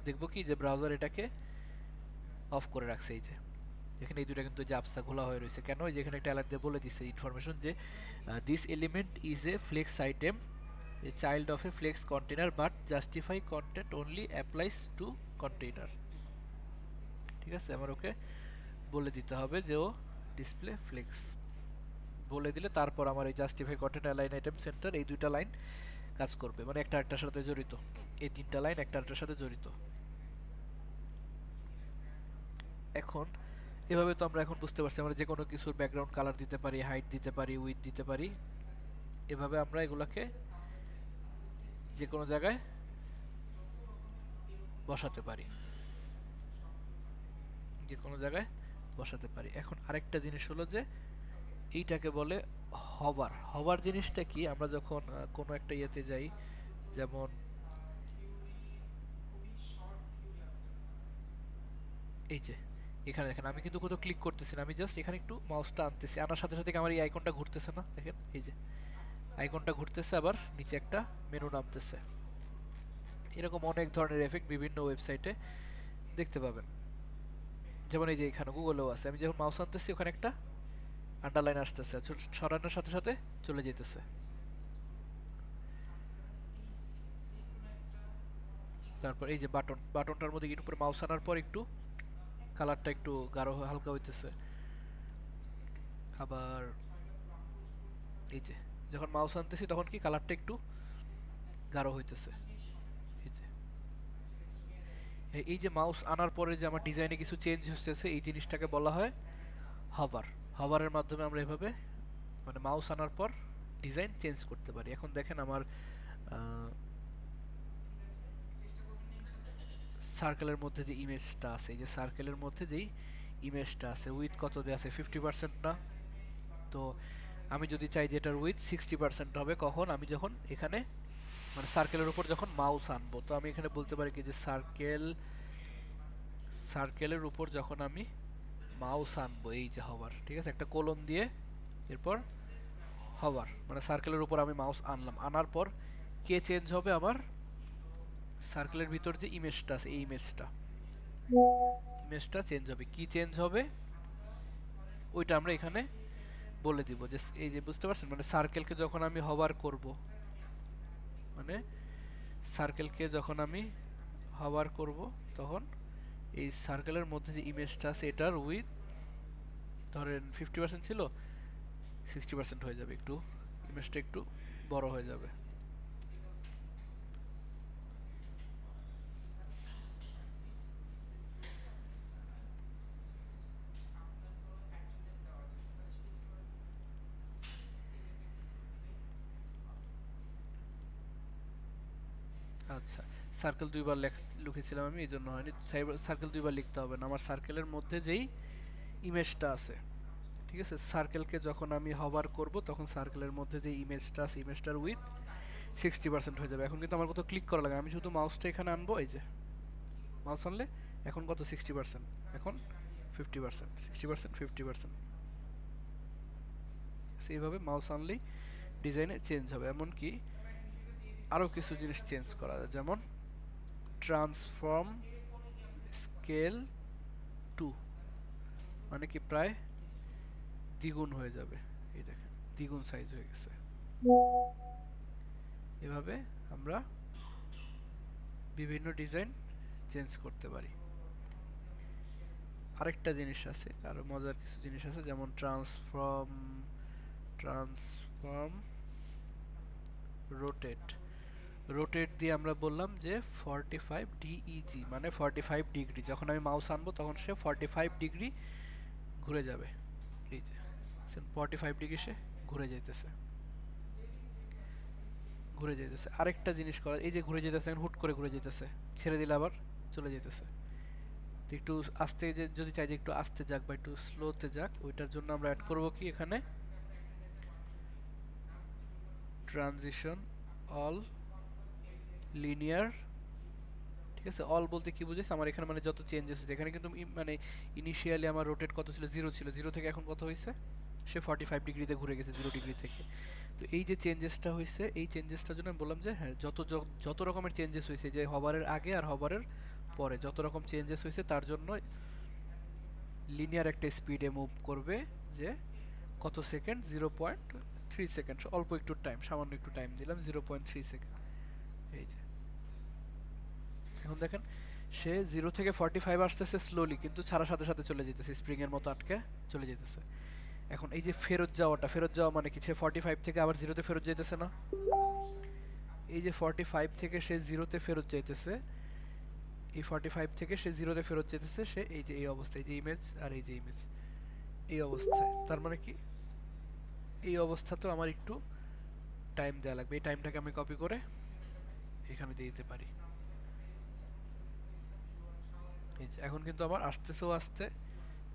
Speaker 1: দেখবো কি যে ব্রাউজার এটাকে অফ করে রাখছে। এই যে এখানে এই দুটো কিন্তু জাপসা খোলা হয়ে রয়েছে, কেন? এই যে এখানে একটা অ্যালার্ট দিয়ে বলে দিচ্ছে ইনফরমেশন যে this element is a flex item, a child of a flex container, but justify content only applies to container. ঠিক আছে, আমার ওকে বলে দিতে হবে যে ও ডিসপ্লে ফ্লেক্স বলে দিলে তারপর আমার এই justify content align item centre এই দুইটা লাইন কাজ করবে, মানে একটা আরেকটার সাথে জড়িত, এই তিনটা লাইন একটা আরেকটার সাথে জড়িত। এখন এভাবে তো আমরা এখন বুঝতে পারছি আমরা যে কোনো কিছুর ব্যাকগ্রাউন্ড কালার দিতে পারি, হাইট দিতে পারি, উইথ দিতে পারি। এভাবে আমরা এগুলাকে যে কোনো জায়গায় বসাতে পারি, যে কোনো জায়গায় বসাতে পারি। এখন আরেকটা জিনিস হলো যে এইটাকে বলে হভার জিনিসটা কি, আমরা যখন কোনো একটা ইয়েতে যাই, যেমন এই যে এখানে দেখেন আমি কিন্তু কোথাও ক্লিক করতেছি না, আমি জাস্ট এখানে একটু মাউসটা আনতেছি, আনার সাথে সাথে আমার এই আইকনটা ঘুরতেছে না, দেখেন এই যে আইকনটা ঘুরতেছে, আবার নিচে একটা মেনু নামতেছে। এরকম অনেক ধরনের এফেক্ট বিভিন্ন ওয়েবসাইটে দেখতে পাবেন, যেমন এই যে এখানে গুগলেও আছে, আমি যখন মাউস আনতেছি ওখানে একটা আন্ডারলাইন আসতেছে, সরানোর সাথে সাথে চলে যেতেছে। তারপর এই যে বাটনটার মধ্যে একটু উপরে মাউস আনার পর একটু কালারটা একটু গাঢ় হালকা হইতেছে, আবার এই যে যখন মাউস আনতেছি তখন কি কালারটা একটু গাঢ় হইতেছে। এই যে এই যে মাউস আনার পরে যে আমার ডিজাইনে কিছু চেঞ্জ হচ্ছে এই জিনিসটাকে বলা হয় হভার। হভারের মাধ্যমে আমরা এভাবে মানে মাউস আনার পর ডিজাইন চেঞ্জ করতে পারি। এখন দেখেন আমার সার্কেলের মধ্যে যে ইমেজটা আছে, এই যে সার্কেলের মধ্যে যেই ইমেজটা আছে উইথ কত দেয়া আছে 50% না? তো আমি যদি চাই যে এটার উইথ 60% হবে কখন, আমি যখন এখানে মানে সার্কেলের উপর যখন মাউস আনবো, তো আমি এখানে বলতে পারি কি যে সার্কেলের উপর যখন আমি মাউস আনবো, এই যে হভার, ঠিক আছে, একটা কোলন দিয়ে এরপর হভার মানে সার্কেলের উপর আমি মাউস আনলাম, আনার পর কে চেঞ্জ হবে, আমার সার্কেলের ভিতর যে ইমেজটা আছে এই ইমেজটা চেঞ্জ হবে। কি চেঞ্জ হবে ওইটা আমরা এখানে বলে দিব। যে এই যে বুঝতে পারছেন, মানে সার্কেলকে যখন আমি হভার করব, মানে সার্কেলকে যখন আমি হভার করব তখন এই সার্কেলের মধ্যে যে ইমেজটা আছে এটার উইথ ধরেন 50% ছিল, 60% হয়ে যাবে, একটু ইমেজটা একটু বড় হয়ে যাবে। আচ্ছা, সার্কেল দুইবার লিখেছিলাম আমি, এই জন্য হয়নি। সার্কেল দুইবার লিখতে হবে না, আমার সার্কেলের মধ্যে যেই ইমেজটা আছে, ঠিক আছে, সার্কেলকে যখন আমি হভার করব তখন সার্কেলের মধ্যে যে ইমেজটা আছে ইমেজটার উইথ 60% হয়ে যাবে। এখন কিন্তু আমার কত ক্লিক করা লাগে, আমি শুধু মাউসটা এখানে আনবো, এই যে মাউস আনলে এখন কত 60%, এখন 50%, 60%, 50%। সেইভাবে মাউস আনলেই ডিজাইনে চেঞ্জ হবে। এমনকি আরও কিছু জিনিস চেঞ্জ করা যায়, যেমন ট্রান্সফর্ম স্কেল টু, মানে কি প্রায় দ্বিগুণ হয়ে যাবে, এই দেখেন দ্বিগুণ সাইজ হয়ে গেছে। এভাবে আমরা বিভিন্ন ডিজাইন চেঞ্জ করতে পারি। আরেকটা জিনিস আছে, আরো মজার কিছু জিনিস আছে, যেমন ট্রান্সফর্ম রোটেট দিয়ে আমরা বললাম যে 45 ডিইজি মানে 45 ডিগ্রি, যখন আমি মাউস আনবো তখন সে 45 ডিগ্রি ঘুরে যাবে। এই যে 45 ডিগ্রি সে ঘুরে যাইতেছে। আরেকটা জিনিস করা, এই যে ঘুরে যেতেছে, হুট করে ঘুরে যেতেছে, ছেড়ে দিলে আবার চলে যেতেছে। তো একটু আস্তে, যে যদি চাই যে একটু আস্তে যাক বা একটু স্লোতে যাক, ওইটার জন্য আমরা অ্যাড করব কি এখানে ট্রানজিশন অল লিনিয়ার। ঠিক আছে, অল বলতে কি বুঝেছ, আমার এখানে মানে যত চেঞ্জেস হয়েছে, এখানে কিন্তু মানে ইনিশিয়ালি আমার রোটেট কত ছিল, 0 ছিল, 0 থেকে এখন কত হয়েছে, সে 45 ডিগ্রিতে ঘুরে গেছে 0 ডিগ্রি থেকে। তো এই যে চেঞ্জেসটা হয়েছে, এই চেঞ্জেসটার জন্য আমি বললাম যে হ্যাঁ, যত রকমের চেঞ্জেস হয়েছে, যে হভারের আগে আর হভারের পরে যত রকম চেঞ্জেস হয়েছে তার জন্য লিনিয়ার একটা স্পিডে মুভ করবে, যে কত সেকেন্ড, 0.3 সেকেন্ড, অল্প একটু টাইম, সামান্য একটু টাইম দিলাম, 0.3 সেকেন্ড। এই যে এখন দেখেন সে 0 থেকে 45 আসতেছে স্লোলি, কিন্তু ছাড়ার সাথে সাথে চলে যেতেছে, স্প্রিং এর মতো আটকে চলে যেতেছে। এখন এই যে ফেরত যাওয়া মানে কি, সে 45 থেকে আবার 0 তে ফেরত যাইতেছে না? এই যে 45 থেকে সে 0 তে ফেরত যাইতেছে, এই 45 থেকে সে 0 তে ফেরত যেতেছে, সে এই যে এই অবস্থায়, এই যে ইমেজ আর এই যে ইমেজ এই অবস্থায়, তার মানে কি এই অবস্থা তো আমার একটু টাইম দেওয়া লাগবে। এই টাইমটাকে আমি কপি করে এখানে দিয়ে দিতে পারি। এই যে এখন কিন্তু আমার আসতেছেও আস্তে,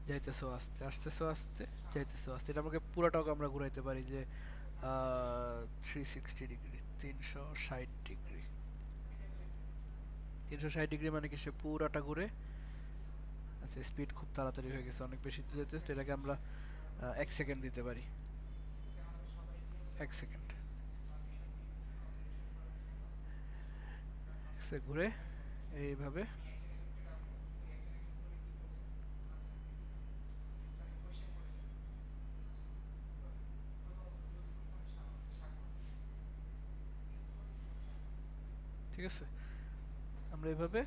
Speaker 1: যাইতেছেও আস্তে, আসতেছেও আস্তে, যাইতেছেও আস্তে। এটা আমাকে পুরোটাকে আমরা ঘুরাইতে পারি যে 360 ডিগ্রি, 360 ডিগ্রি, 360 ডিগ্রি মানে কি সে পুরাটা ঘুরে। আচ্ছা, স্পিড খুব তাড়াতাড়ি হয়ে গেছে, অনেক বেশি যেতে, তো এটাকে আমরা 1 সেকেন্ড দিতে পারি, 1 সেকেন্ড সে ঘুরে এইভাবে। ঠিক আছে, আমরা এভাবে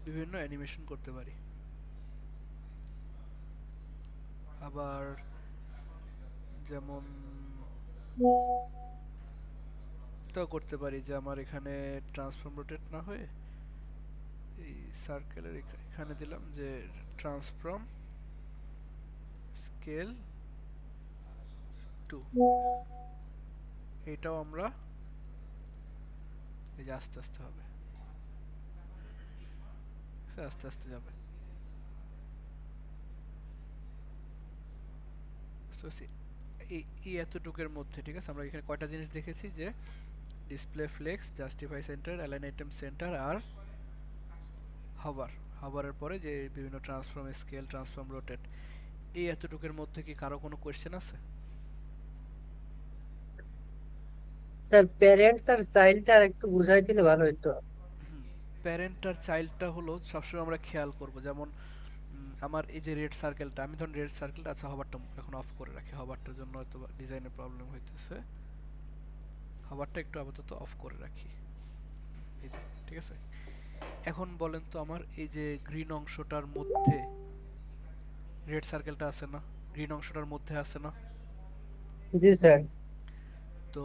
Speaker 1: বিভিন্ন অ্যানিমেশন করতে পারি। আবার যেমন তো করতে পারি যে আমার এখানে ট্রান্সফর্ম রোটেট না হয়ে এই সার্কেলের এখানে দিলাম যে ট্রান্সফর্ম স্কেল টু, এটাও আমরা এই যে আস্তে আস্তে হবে, আস্তে আস্তে যাবে। এই এতটুকের মধ্যে, ঠিক আছে, আমরা এখানে কয়টা জিনিস দেখেছি যে display flex, justify centre, align item centre আর হভার। হভারের পরে যে বিভিন্ন ট্রান্সফর্ম স্কেল, ট্রান্সফর্ম রোটেট, এই এতটুকের মধ্যে কি কারো কোনো কোয়েশ্চেন আছে?
Speaker 3: স্যার প্যারেন্টস আর চাইল্ডটা একটু বুঝাই দিলে ভালো হতো।
Speaker 1: প্যারেন্ট আর চাইল্ডটা হলো সবসময় আমরা খেয়াল করব, যেমন আমার এই যে রেড সার্কেলটা, আমি ধরুন রেড সার্কেলটা, আচ্ছা হভারটা এখন অফ করে রাখি, হভারটার জন্য হয়তো ডিজাইনের প্রবলেম হইতেছে, হভারটা একটু আপাতত অফ করে রাখি, এই যে, ঠিক আছে। এখন বলেন তো আমার এই যে গ্রিন অংশটার মধ্যে রেড সার্কেলটা আছে না, গ্রিন অংশটার মধ্যে আছে না?
Speaker 3: জি স্যার।
Speaker 1: তো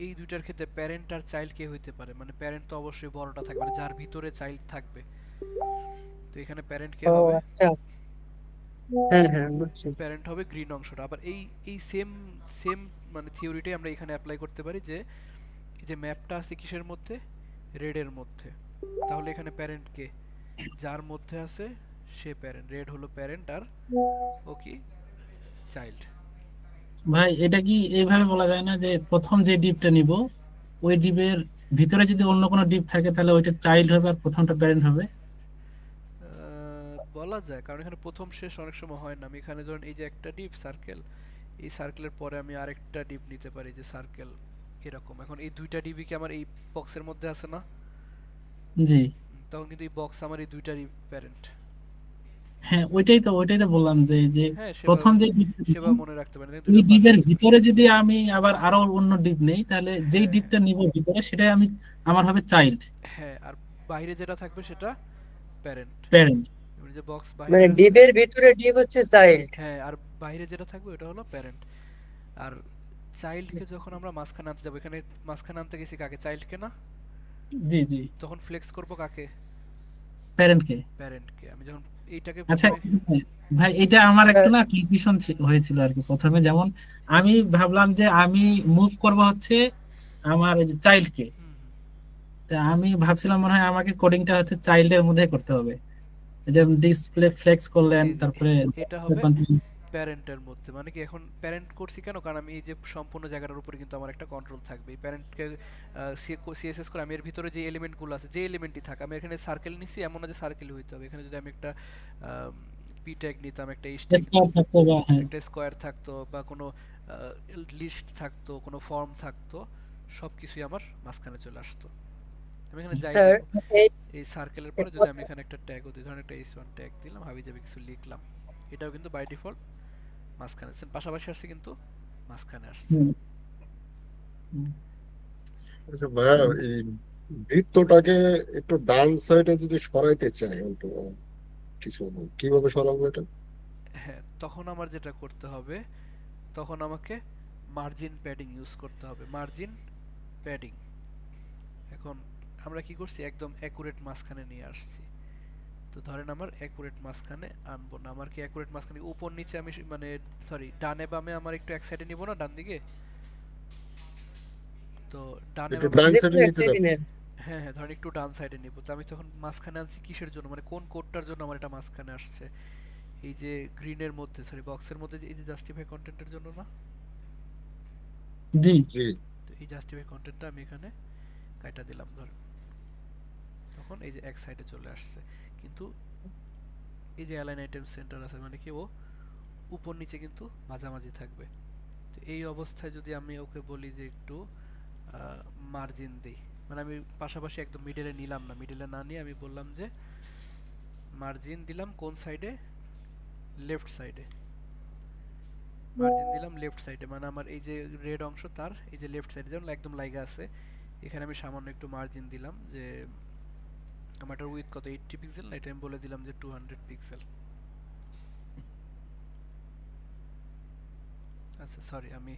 Speaker 1: এই দুইটার ক্ষেত্রে প্যারেন্ট আর চাইল্ড কে হইতে পারে? মানে প্যারেন্ট তো অবশ্যই বড়টা থাকবে, মানে যার ভিতরে চাইল্ড থাকবে। তো এখানে প্যারেন্ট কে
Speaker 3: ও
Speaker 1: হবে?
Speaker 3: আচ্ছা, হ্যাঁ হ্যাঁ বুঝছি।
Speaker 1: প্যারেন্ট হবে গ্রিন অংশটা। আবার এই এই সেম সেম মানে থিওরিটাই আমরা এখানে অ্যাপ্লাই করতে পারি, যে এই যে ম্যাপটা আছে কিসের মধ্যে? রেডের মধ্যে। তাহলে এখানে প্যারেন্ট কে? যার মধ্যে আছে সে প্যারেন্ট। রেড হলো প্যারেন্ট আর ও কি? চাইল্ড।
Speaker 4: ভাই এটা কি এইভাবে বলা যায় না যে প্রথম যে ডিপটা নিব ওই ডিপের ভিতরে যদি অন্য কোনো ডিপ থাকে তাহলে ওইটা চাইল্ড হবে আর প্রথমটা প্যারেন্ট হবে?
Speaker 1: বলা যায়, কারণ এখানে প্রথম শেষ অনেক সময় হয় না। আমি এখানে ধরুন এই যে একটা ডিপ সার্কেল, এই সার্কেলের পরে আমি আরেকটা ডিপ নিতে পারি যে সার্কেল, এরকম। এখন এই দুইটা ডিবি কি আমার এই বক্সের মধ্যে আছে না?
Speaker 4: জি
Speaker 1: তখন কিন্তু এই বক্স আমার এই দুইটারই প্যারেন্ট।
Speaker 4: হ্যাঁ, ওইটাই তো বললাম যে এই যে
Speaker 1: হ্যাঁ,
Speaker 4: প্রথম যে ডিপটা
Speaker 1: সেভাবে
Speaker 4: নিলাম,
Speaker 1: মনে রাখতে পারেন,
Speaker 4: ওই
Speaker 1: দুইটা
Speaker 4: ডিপের
Speaker 1: পাশাপাশি।
Speaker 4: ভিতরে যদি আমি আবার আরো অন্য ডিপ নেই তাহলে যেই
Speaker 1: হ্যাঁ
Speaker 4: ডিপটা নিব ভিতরে সেটাই আমি আমার হবে চাইল্ড
Speaker 1: হ্যাঁ, আর বাইরে যেটা থাকবে সেটা প্যারেন্ট।
Speaker 4: প্যারেন্ট।
Speaker 1: মানে যে বক্স
Speaker 3: মানে
Speaker 1: বাইরে আছে,
Speaker 3: ডিপের ভিতরে ডিপ হচ্ছে চাইল্ড।
Speaker 1: হ্যাঁ, আর বাইরে যেটা থাকবে ওটা হলো প্যারেন্ট। আর চাইল্ডকে যখন আমরা মাঝখানে আনতে যাবো, এখানে মাঝখানে আনতে গেছি কাকে? চাইল্ডকে না?
Speaker 4: জি জি,
Speaker 1: তখন ফ্লেক্স করব কাকে?
Speaker 4: প্যারেন্টকে।
Speaker 1: প্যারেন্টকে। আমি যখন এইটাকে
Speaker 4: আচ্ছা
Speaker 1: প্রথমে,
Speaker 4: ভাই, এটা আমার একটু না কনফিউশন হয়েছিল আর কি প্রথমে। যেমন আমি ভাবলাম যে আমি মুভ করব হচ্ছে আমার চাইল্ডকে,
Speaker 1: হুম হুম,
Speaker 4: তা আমি ভাবছিলাম মনে হয় আমাকে কোডিংটা হচ্ছে চাইল্ডের মধ্যে করতে হবে, যেমন ডিসপ্লে ফ্লেক্স করলেন
Speaker 1: জি জি,
Speaker 4: তারপরে
Speaker 1: এটা হবে প্যারেন্টের মধ্যে। মানে কি, এখন প্যারেন্ট করছি কেন? কারণ আমি এই যে সম্পূর্ণ জায়গাটার উপরে কিন্তু আমার একটা কন্ট্রোল থাকবে। এই প্যারেন্টকে সিএসএস করে আমি এর ভিতরে যে এলিমেন্টগুলো আছে, যে এলিমেন্টই থাক, আমি এখানে সার্কেল নিছি, এমন না যে সার্কেলই হইতে হবে। এখানে যদি আমি একটা পি ট্যাগ নিতাম, একটা এইচ ট্যাগ
Speaker 4: স্কয়ার
Speaker 1: নিতাম,
Speaker 4: থাকতে হবে। হ্যাঁ,
Speaker 1: একটা স্কোয়ার থাকতো, বা কোনো লিস্ট থাকতো, কোনো ফর্ম থাকতো, সব কিছুই আমার মাঝখানে চলে আসতো। আমি এখানে যাই
Speaker 3: স্যার
Speaker 1: দিব,
Speaker 3: এই
Speaker 1: এই সার্কেলের পরে যদি আমি এখানে একটা ট্যাগও দিই, ধরেন একটা এইচ1 ট্যাগ দিলাম, হাবি জাবি কিছু লিখলাম, এটাও কিন্তু বাই ডিফল্ট মাঝখানে আসছে, পাশাপাশি আসছে কিন্তু মাঝখানে আসছে।
Speaker 4: হুম, হুম।
Speaker 5: আচ্ছা ভাইয়া, এই বৃত্তটাকে একটু ডান সাইডে যদি সরাইতে চাই অল্প কিছু, কিভাবে সরাবো এটা?
Speaker 1: হ্যাঁ, তখন আমার যেটা করতে হবে, তখন আমাকে মার্জিন প্যাডিং ইউজ করতে হবে। মার্জিন প্যাডিং, এখন আমরা কি করছি, একদম অ্যাকুরেট মাঝখানে নিয়ে আসছি। তো ধরেন আমার অ্যাকুরেট মাঝখানে আনবো না, আমার কি অ্যাকুরেট মাঝখানে উপর নিচে আমি মানে সরি ডানে বামে আমার একটু এক সাইডে নিব না, ডান দিকে? তো ডানে
Speaker 5: একটু
Speaker 1: বামে,
Speaker 5: ডান
Speaker 3: একটু
Speaker 5: সাইডে নিতে
Speaker 3: একটু
Speaker 5: চাচ্ছি।
Speaker 3: নেন।
Speaker 1: হ্যাঁ হ্যাঁ, ধরেন একটু ডান সাইডে নিব। তো আমি তখন মাঝখানে আনছি কিসের জন্য, মানে কোন কোডটার জন্য আমার এটা মাঝখানে আসছে? এই যে গ্রিনের মধ্যে, সরি বক্সের মধ্যে এই যে জাস্টিফাই কন্টেন্টের জন্য না?
Speaker 4: জি
Speaker 5: জি।
Speaker 1: তো এই জাস্টিফাই কন্টেন্টটা আমি এখানে কাটা দিলাম ধরেন, তখন এই যে এক সাইডে চলে আসছে। কিন্তু এই যে অ্যালাইন আইটেম সেন্টার আছে, মানে কি ও উপর নিচে কিন্তু মাঝামাঝি থাকবে। তো এই অবস্থায় যদি আমি ওকে বলি যে একটু মার্জিন দেই, মানে আমি পাশাপাশি একদম মিডলে নিলাম না, মিডলে না নিয়ে আমি বললাম যে মার্জিন দিলাম কোন সাইডে? লেফট সাইডে। মার্জিন দিলাম লেফট সাইডে, মানে আমার এই যে রেড অংশ তার এই যে লেফট সাইডে যেমন একদম লাইগা আছে, এখানে আমি সামান্য একটু মার্জিন দিলাম, যে আমার এটার উইথ কত, 80 পিক্সেল না, এটা আমি বলে দিলাম যে 200 পিক্সেল। আচ্ছা সরি, আমি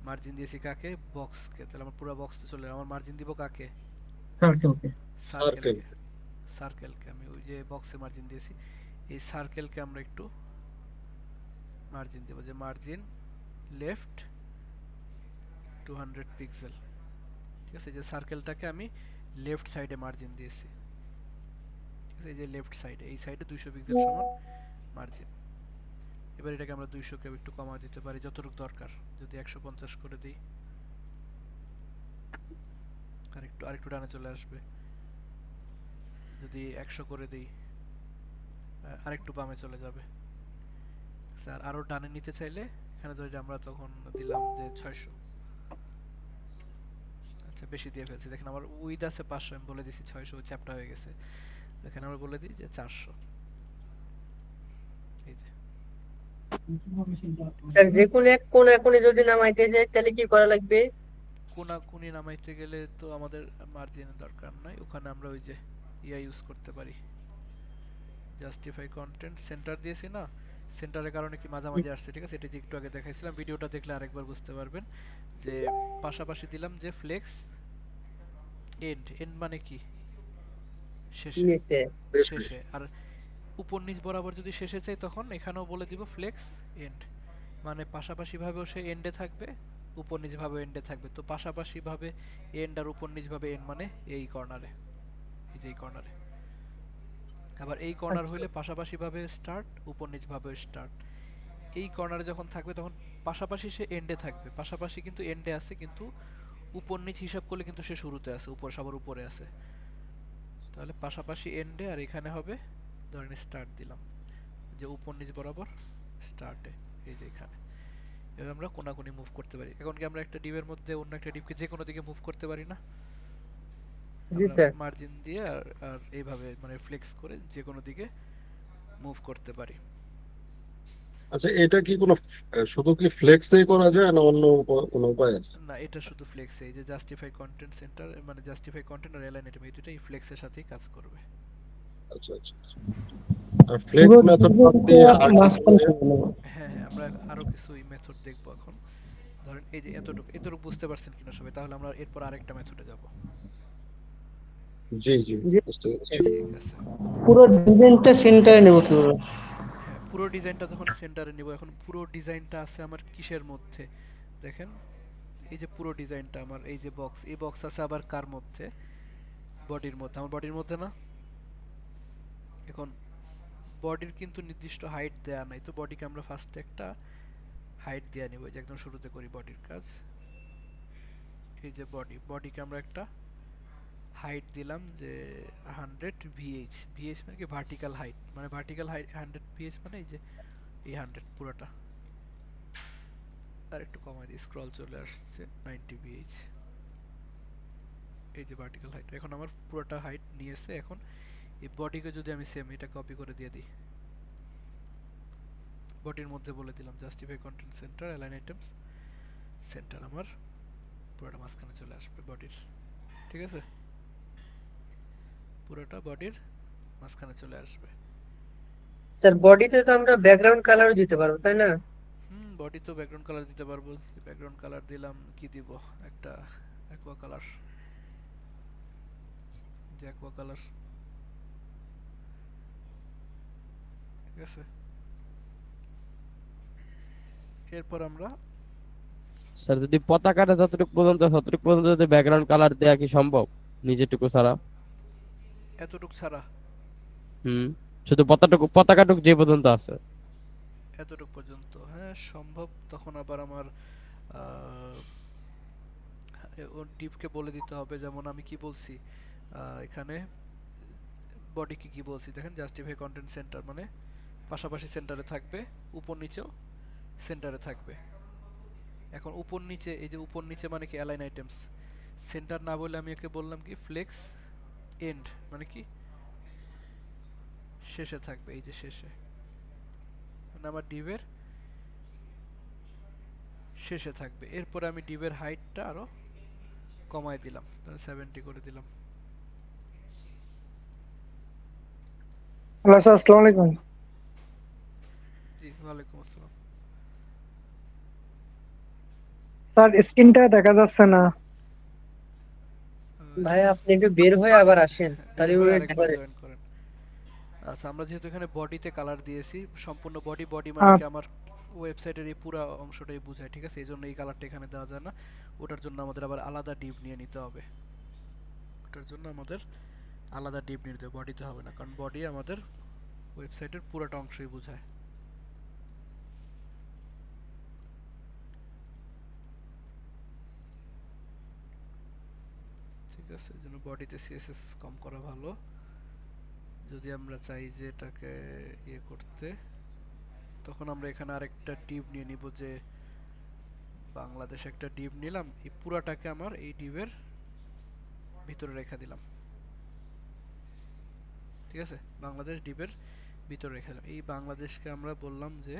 Speaker 1: মার্জিন দিয়েছি কাকে? বক্সকে। তাহলে আমার পুরো বক্স তো চলে, আমার মার্জিন দিব কাকে?
Speaker 4: সার্কেলকে।
Speaker 5: সার্কেল।
Speaker 1: সার্কেলকে। সার্কেলকে আমি ওই যে বক্সে মার্জিন দিয়েছি, এই সার্কেলকে আমরা একটু মার্জিন দেব, যে মার্জিন লেফট 200 পিক্সেল। ঠিক আছে, যে সার্কেলটাকে আমি লেফট সাইডে মার্জিন দিয়েছি। ঠিক আছে, এই যে লেফট সাইডে, এই সাইডে 200 পিক্সেল সমান মার্জিন। এবার এটাকে আমরা 200 কে একটু কমা দিতে পারি যতটুকু দরকার, যদি 150 করে দিই আরেকটু ডানে চলে আসবে, যদি 100 করে দিই আরেকটু বামে চলে যাবে। স্যার আরো ডানে নিতে চাইলে এখানে ধরে আমরা তখন দিলাম যে 600। আচ্ছা বেশি দিয়ে ফেলছি, দেখেন আমার উইথ আছে 500, আমি বলে দিছি 600, চ্যাপটা হয়ে গেছে। দেখেন আমরা বলে দিই যে 400। এই যে
Speaker 6: স্যার যে কোনো এক কোণে কোণে যদি নামাইতে যাই তাহলে কি করা লাগবে?
Speaker 1: কোনি নামাইতে গেলে তো আমাদের মার্জিনের দরকার নাই, ওখানে আমরা ওই যে ইউজ করতে পারি, জাস্টিফাই কন্টেন্ট সেন্টার দিয়েছি না, সেন্টারের কারণে কি মাঝামাঝি আসছে। ঠিক আছে, এটা যে একটু আগে দেখাইছিলাম, ভিডিওটা দেখলে আরেকবার বুঝতে পারবেন যে পাশাপাশি দিলাম যে ফ্লেক্স এন্ড মানে কি শেষে,
Speaker 6: নিচে
Speaker 1: শেষে। আর উপর নিচ বরাবর যদি শেষে চাই তখন এখানেও বলে দিব ফ্লেক্স এন্ড, মানে পাশাপাশি ভাবেও সে এন্ডে থাকবে, উপর নিচ ভাবে এন্ডে থাকবে। তো পাশাপাশি ভাবে এন্ড আর উপর নিচ ভাবে এন্ড মানে এই কর্নারে, এই যে এই কর্নারে। আবার এই কর্নার হইলে পাশাপাশি ভাবে স্টার্ট, উপর নিচ ভাবে স্টার্ট। এই কর্নারে যখন থাকবে তখন পাশাপাশি সে এন্ডে থাকবে, পাশাপাশি কিন্তু এন্ডে আছে, কিন্তু উপর নিচ হিসাব করলে কিন্তু সে শুরুতে আছে, উপর সবার উপরে আছে। তাহলে পাশাপাশি এন্ডে, আর এখানে হবে ধরেন স্টার্ট দিলাম, যে উপর নিচ বরাবর স্টার্টে, এই যে এখানে। এবার আমরা কোনাকুনি মুভ করতে পারি। এখন কি আমরা একটা ডিপের মধ্যে অন্য একটা ডিপকে যে কোনো দিকে মুভ করতে পারি না?
Speaker 6: জি স্যার।
Speaker 1: মার্জিন দিয়ে আর এইভাবে মানে ফ্লেক্স করে যে কোনো দিকে মুভ করতে পারি।
Speaker 5: আচ্ছা, এটা কি কোনো শুধু কি ফ্লেক্সেই করা যায় না অন্য কোনো উপায় আছে?
Speaker 1: না, এটা শুধু ফ্লেক্স, এই যে জাস্টিফাই কন্টেন্ট সেন্টার মানে জাস্টিফাই কন্টেন্ট আর এলাইন আইটেম, এই দুটোই ফ্লেক্সের সাথেই কাজ করবে।
Speaker 5: আচ্ছা আচ্ছা আচ্ছা। আর ফ্লেক্স মেথড বাদ দিয়ে আর কি
Speaker 1: হ্যাঁ, আমরা আরো কিছু মেথড দেখব এখন। ধরেন এই যে এতটুকু বুঝতে পারছেন কিনা সবাই? তাহলে আমরা এরপর আরেকটা মেথডে যাব।
Speaker 5: জি জি বুঝতে পেরেছি।
Speaker 1: ঠিক আছে,
Speaker 6: পুরো ডিজাইনটা সেন্টারে নেব কিভাবে?
Speaker 1: হ্যাঁ পুরো ডিজাইনটা তখন সেন্টারে নিব। এখন পুরো ডিজাইনটা আছে আমার কিসের মধ্যে দেখেন, এই যে পুরো ডিজাইনটা আমার, এই যে বক্স, এই বক্স আছে আবার কার মধ্যে? বডির মধ্যে, আমার বডির মধ্যে না। এখন বডির কিন্তু নির্দিষ্ট হাইট দেয়া নাই, তো বডিকে আমরা ফার্স্টে একটা হাইট দেয়া নিব, যে একদম শুরুতে করি বডির কাজ। এই যে বডিকে আমরা একটা হাইট দিলাম যে 100 ভিএইচ। ভিএইচ মানে কি ভার্টিক্যাল হাইট, মানে ভার্টিক্যাল হাইট 100 ভিএইচ, মানে এই যে এই 100 পুরোটা। আর একটু কমাই দিই, স্ক্রল চলে আসছে 90 ভিএইচ। এই যে ভার্টিক্যাল হাইট, এখন আমার পুরোটা হাইট নিয়েছে। এখন এই বডিকে যদি আমি সেম এটা কপি করে দিয়ে দিই, বডির মধ্যে বলে দিলাম justify content centre align items centre, আমার পুরোটা মাঝখানে চলে আসবে বডির। ঠিক আছে, পুরোটা বডির মাঝখানে চলে আসবে।
Speaker 6: স্যার বডিতে তো আমরা ব্যাকগ্রাউন্ড কালারও দিতে পারবো তাই না?
Speaker 1: বডি তো ব্যাকগ্রাউন্ড কালার দিতে পারবো। ব্যাকগ্রাউন্ড কালার দিলাম, কি দিব? একটা অ্যাকোয়া কালার, যে অ্যাকোয়া কালার। ঠিক আছে, এরপর আমরা
Speaker 7: স্যার যদি পতাকাটা যতটুকু পর্যন্ত যদি ব্যাকগ্রাউন্ড কালার দেয়া কি সম্ভব নিজেটুকু ছাড়া?
Speaker 1: এতটুক ছাড়া,
Speaker 7: শুধু পতাকাটুকু যে পর্যন্ত আছে
Speaker 1: এতটুক পর্যন্ত হ্যাঁ সম্ভব। তখন আবার আমার ওর ডিপকে বলে দিতে হবে, যেমন আমি কি বলছি এখানে বডিকে কি বলছি দেখেন, জাস্টিফাই কন্টেন্ট সেন্টার মানে পাশাপাশি সেন্টারে থাকবে, উপর নিচেও সেন্টারে থাকবে। এখন উপর নিচে, এই যে উপর নিচে মানে কি অ্যালাইন আইটেমস, সেন্টার না বলে আমি একে বললাম কি ফ্লেক্স এন্ড, মানে কি শেষে থাকবে, এই যে শেষে, মানে আমার ডিভের শেষে থাকবে। এরপরে আমি ডিভের হাইটটা আরো কমায় দিলাম, 70 করে দিলাম।
Speaker 8: হ্যালো স্যার, আসসালামু আলাইকুম।
Speaker 1: জি ওয়ালাইকুম আসসালাম।
Speaker 8: স্যার স্ক্রিনটা দেখা যাচ্ছে না।
Speaker 6: ভাই আপনি একটু বের হয়ে আবার আসেন, তাহলে
Speaker 1: বের হয়ে
Speaker 6: দেখা
Speaker 1: আরেকবার
Speaker 6: যায়।
Speaker 1: জয়েন করেন। আচ্ছা, আমরা যেহেতু এখানে বডিতে কালার দিয়েছি, সম্পূর্ণ বডি মানে কি আমার ওয়েবসাইটের এই পুরো অংশটাই বোঝায়, ঠিক আছে? এই জন্য এই কালারটা এখানে দেওয়া যায় না। ওটার জন্য আমাদের আবার আলাদা ডিপ নিয়ে নিতে হবে। ওটার জন্য আমাদের আলাদা ডিপ নিতে হবে, বডিতে হবে না, কারণ বডি আমাদের ওয়েবসাইটের পুরোটা অংশই বোঝায়। ঠিক আছে, এই জন্য বডিতে সিএসএস কম করা ভালো। যদি আমরা চাই যে এটাকে ইয়ে করতে, তখন আমরা এখানে আরেকটা ডিপ নিয়ে নিব, যে বাংলাদেশ একটা ডিপ নিলাম, এই পুরাটাকে আমার এই ডিপের ভিতরে রেখে দিলাম। ঠিক আছে, বাংলাদেশ ডিপের ভিতরে রেখে দিলাম। এই বাংলাদেশকে আমরা বললাম যে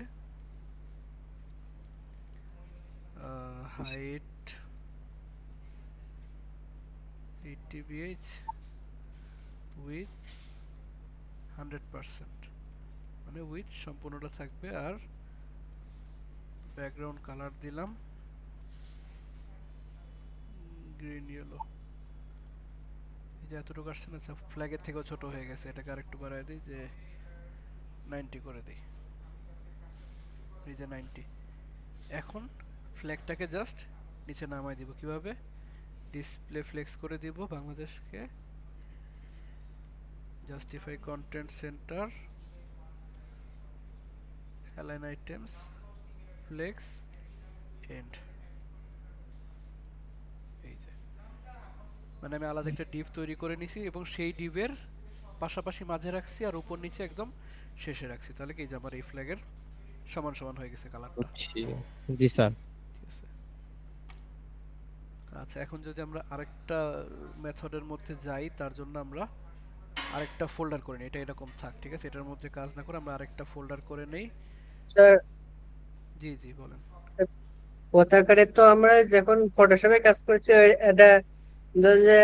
Speaker 1: হাইট 80 bh উইথ 100%, মানে উইথ সম্পূর্ণটা থাকবে। আর ব্যাকগ্রাউন্ড কালার দিলাম গ্রিন ইয়েলো। এই যে এতটুকু আসছে না, ফ্ল্যাগের থেকেও ছোট হয়ে গেছে, এটাকে আরেকটু বাড়ায় দিই, যে 90 করে দিই। এই যে 90। এখন ফ্ল্যাগটাকে জাস্ট নিচে নামাই দিব। কিভাবে? ডিসপ্লে ফ্লেক্স করে দিব বাংলাদেশকে, justify content centre, align items, flex, end. এই যে মানে আমি আলাদা একটা ডিপ তৈরি করে নিছি এবং সেই ডিপের পাশাপাশি মাঝে রাখছি আর উপর নিচে একদম শেষে রাখছি। তাহলে কি যে আমার এই ফ্ল্যাগের সমান সমান হয়ে গেছে কালারটা।
Speaker 7: জি স্যার।
Speaker 1: ঠিক আছে। আচ্ছা, এখন যদি আমরা আরেকটা মেথডের মধ্যে যাই, তার জন্য আমরা আরেকটা ফোল্ডার করে নেই। এটা এরকম থাক, ঠিক আছে? এটার মধ্যে কাজ না করে আমরা আরেকটা ফোল্ডার করে নেই।
Speaker 6: স্যার,
Speaker 1: জি জি বলেন।
Speaker 6: পতাকারে তো আমরা যখন ফটোশপে কাজ করছি, এটা যে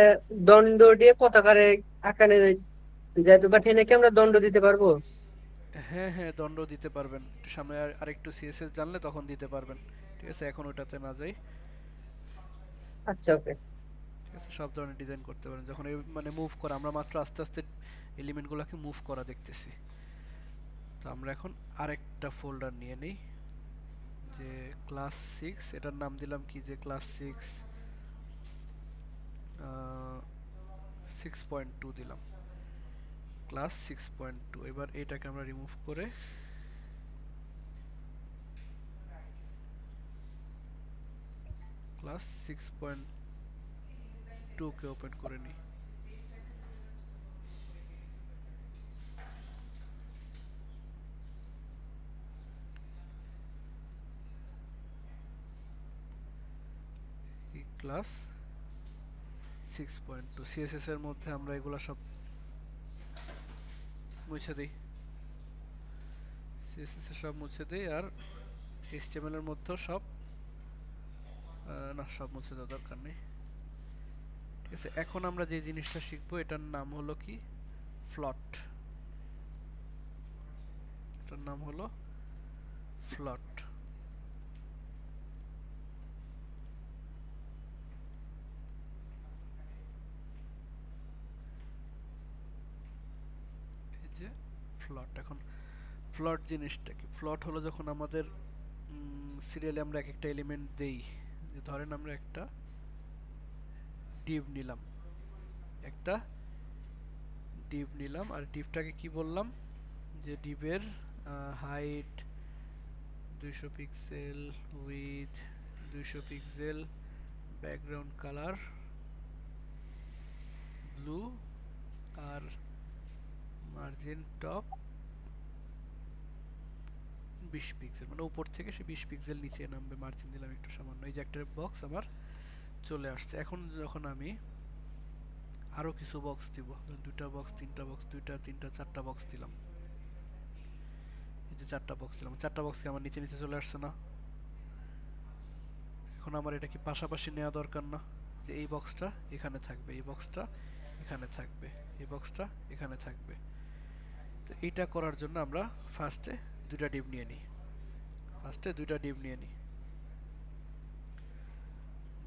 Speaker 6: দণ্ড দিয়ে পতাকারে আকারে যেহেতু পাঠিয়ে নাকি আমরা দণ্ড দিতে পারবো।
Speaker 1: হ্যাঁ হ্যাঁ, দণ্ড দিতে পারবেন। একটু সামনে আরেকটু সিএসএস জানলে তখন দিতে পারবেন। ঠিক আছে, এখন ওটাতে না যাই।
Speaker 6: আচ্ছা, ওকে।
Speaker 1: ঠিক আছে, সব ধরনের ডিজাইন করতে পারেন। যখন মানে মুভ করা, আমরা মাত্র আস্তে আস্তে এলিমেন্টগুলোকে মুভ করা দেখতেছি। তো আমরা এখন আরেকটা ফোল্ডার নিয়ে নেই, যে ক্লাস 6, এটার নাম দিলাম কি, যে ক্লাস 6.2 দিলাম, ক্লাস 6.2। এবার এটাকে আমরা রিমুভ করে ক্লাস 6.2 কে ওপেন করে নিই। ক্লাস 6.2 সিএসএস এর মধ্যে আমরা এগুলা সব মুছে দেই, সিএসএস এর সব মুছে দেই। আর এইচটিএমএল এর মধ্যেও সব না, সব মুছে দেওয়ার দরকার নেই। ঠিক আছে, এখন আমরা যে জিনিসটা শিখবো এটার নাম হলো কি, ফ্লট। এটার নাম হলো ফ্লট। এই যে ফ্লট। এখন ফ্লট জিনিসটা কি? ফ্লট হলো যখন আমাদের সিরিয়ালে আমরা এক একটা এলিমেন্ট দেই, যে ধরেন আমরা একটা ডিভ নিলাম, আর ডিভটাকে কি বললাম, যে ডিভের height 200 pixel, width 200 pixel, background colour blue, আর মার্জিন টপ 20 পিক্সেল, মানে উপর থেকে সে 20 পিক্সেল নিচে নামবে। মার্জিন দিলাম একটু সামান্য। এই যে একটা বক্স আমার চলে আসছে। এখন যখন আমি আরো কিছু বক্স দিব, দুটা বক্স, তিনটা বক্স, দুইটা, তিনটা, চারটা বক্স দিলাম, এই যে চারটা বক্স দিলাম, চারটা বক্স কি আমার নিচে নিচে চলে আসছে না? এখন আমার এটা কি পাশাপাশি নেওয়া দরকার না, যে এই বক্সটা এখানে থাকবে, এই বক্সটা এখানে থাকবে, এই বক্সটা এখানে থাকবে। তো এইটা করার জন্য আমরা ফার্স্টে দুইটা ডিভ নিয়ে নিই,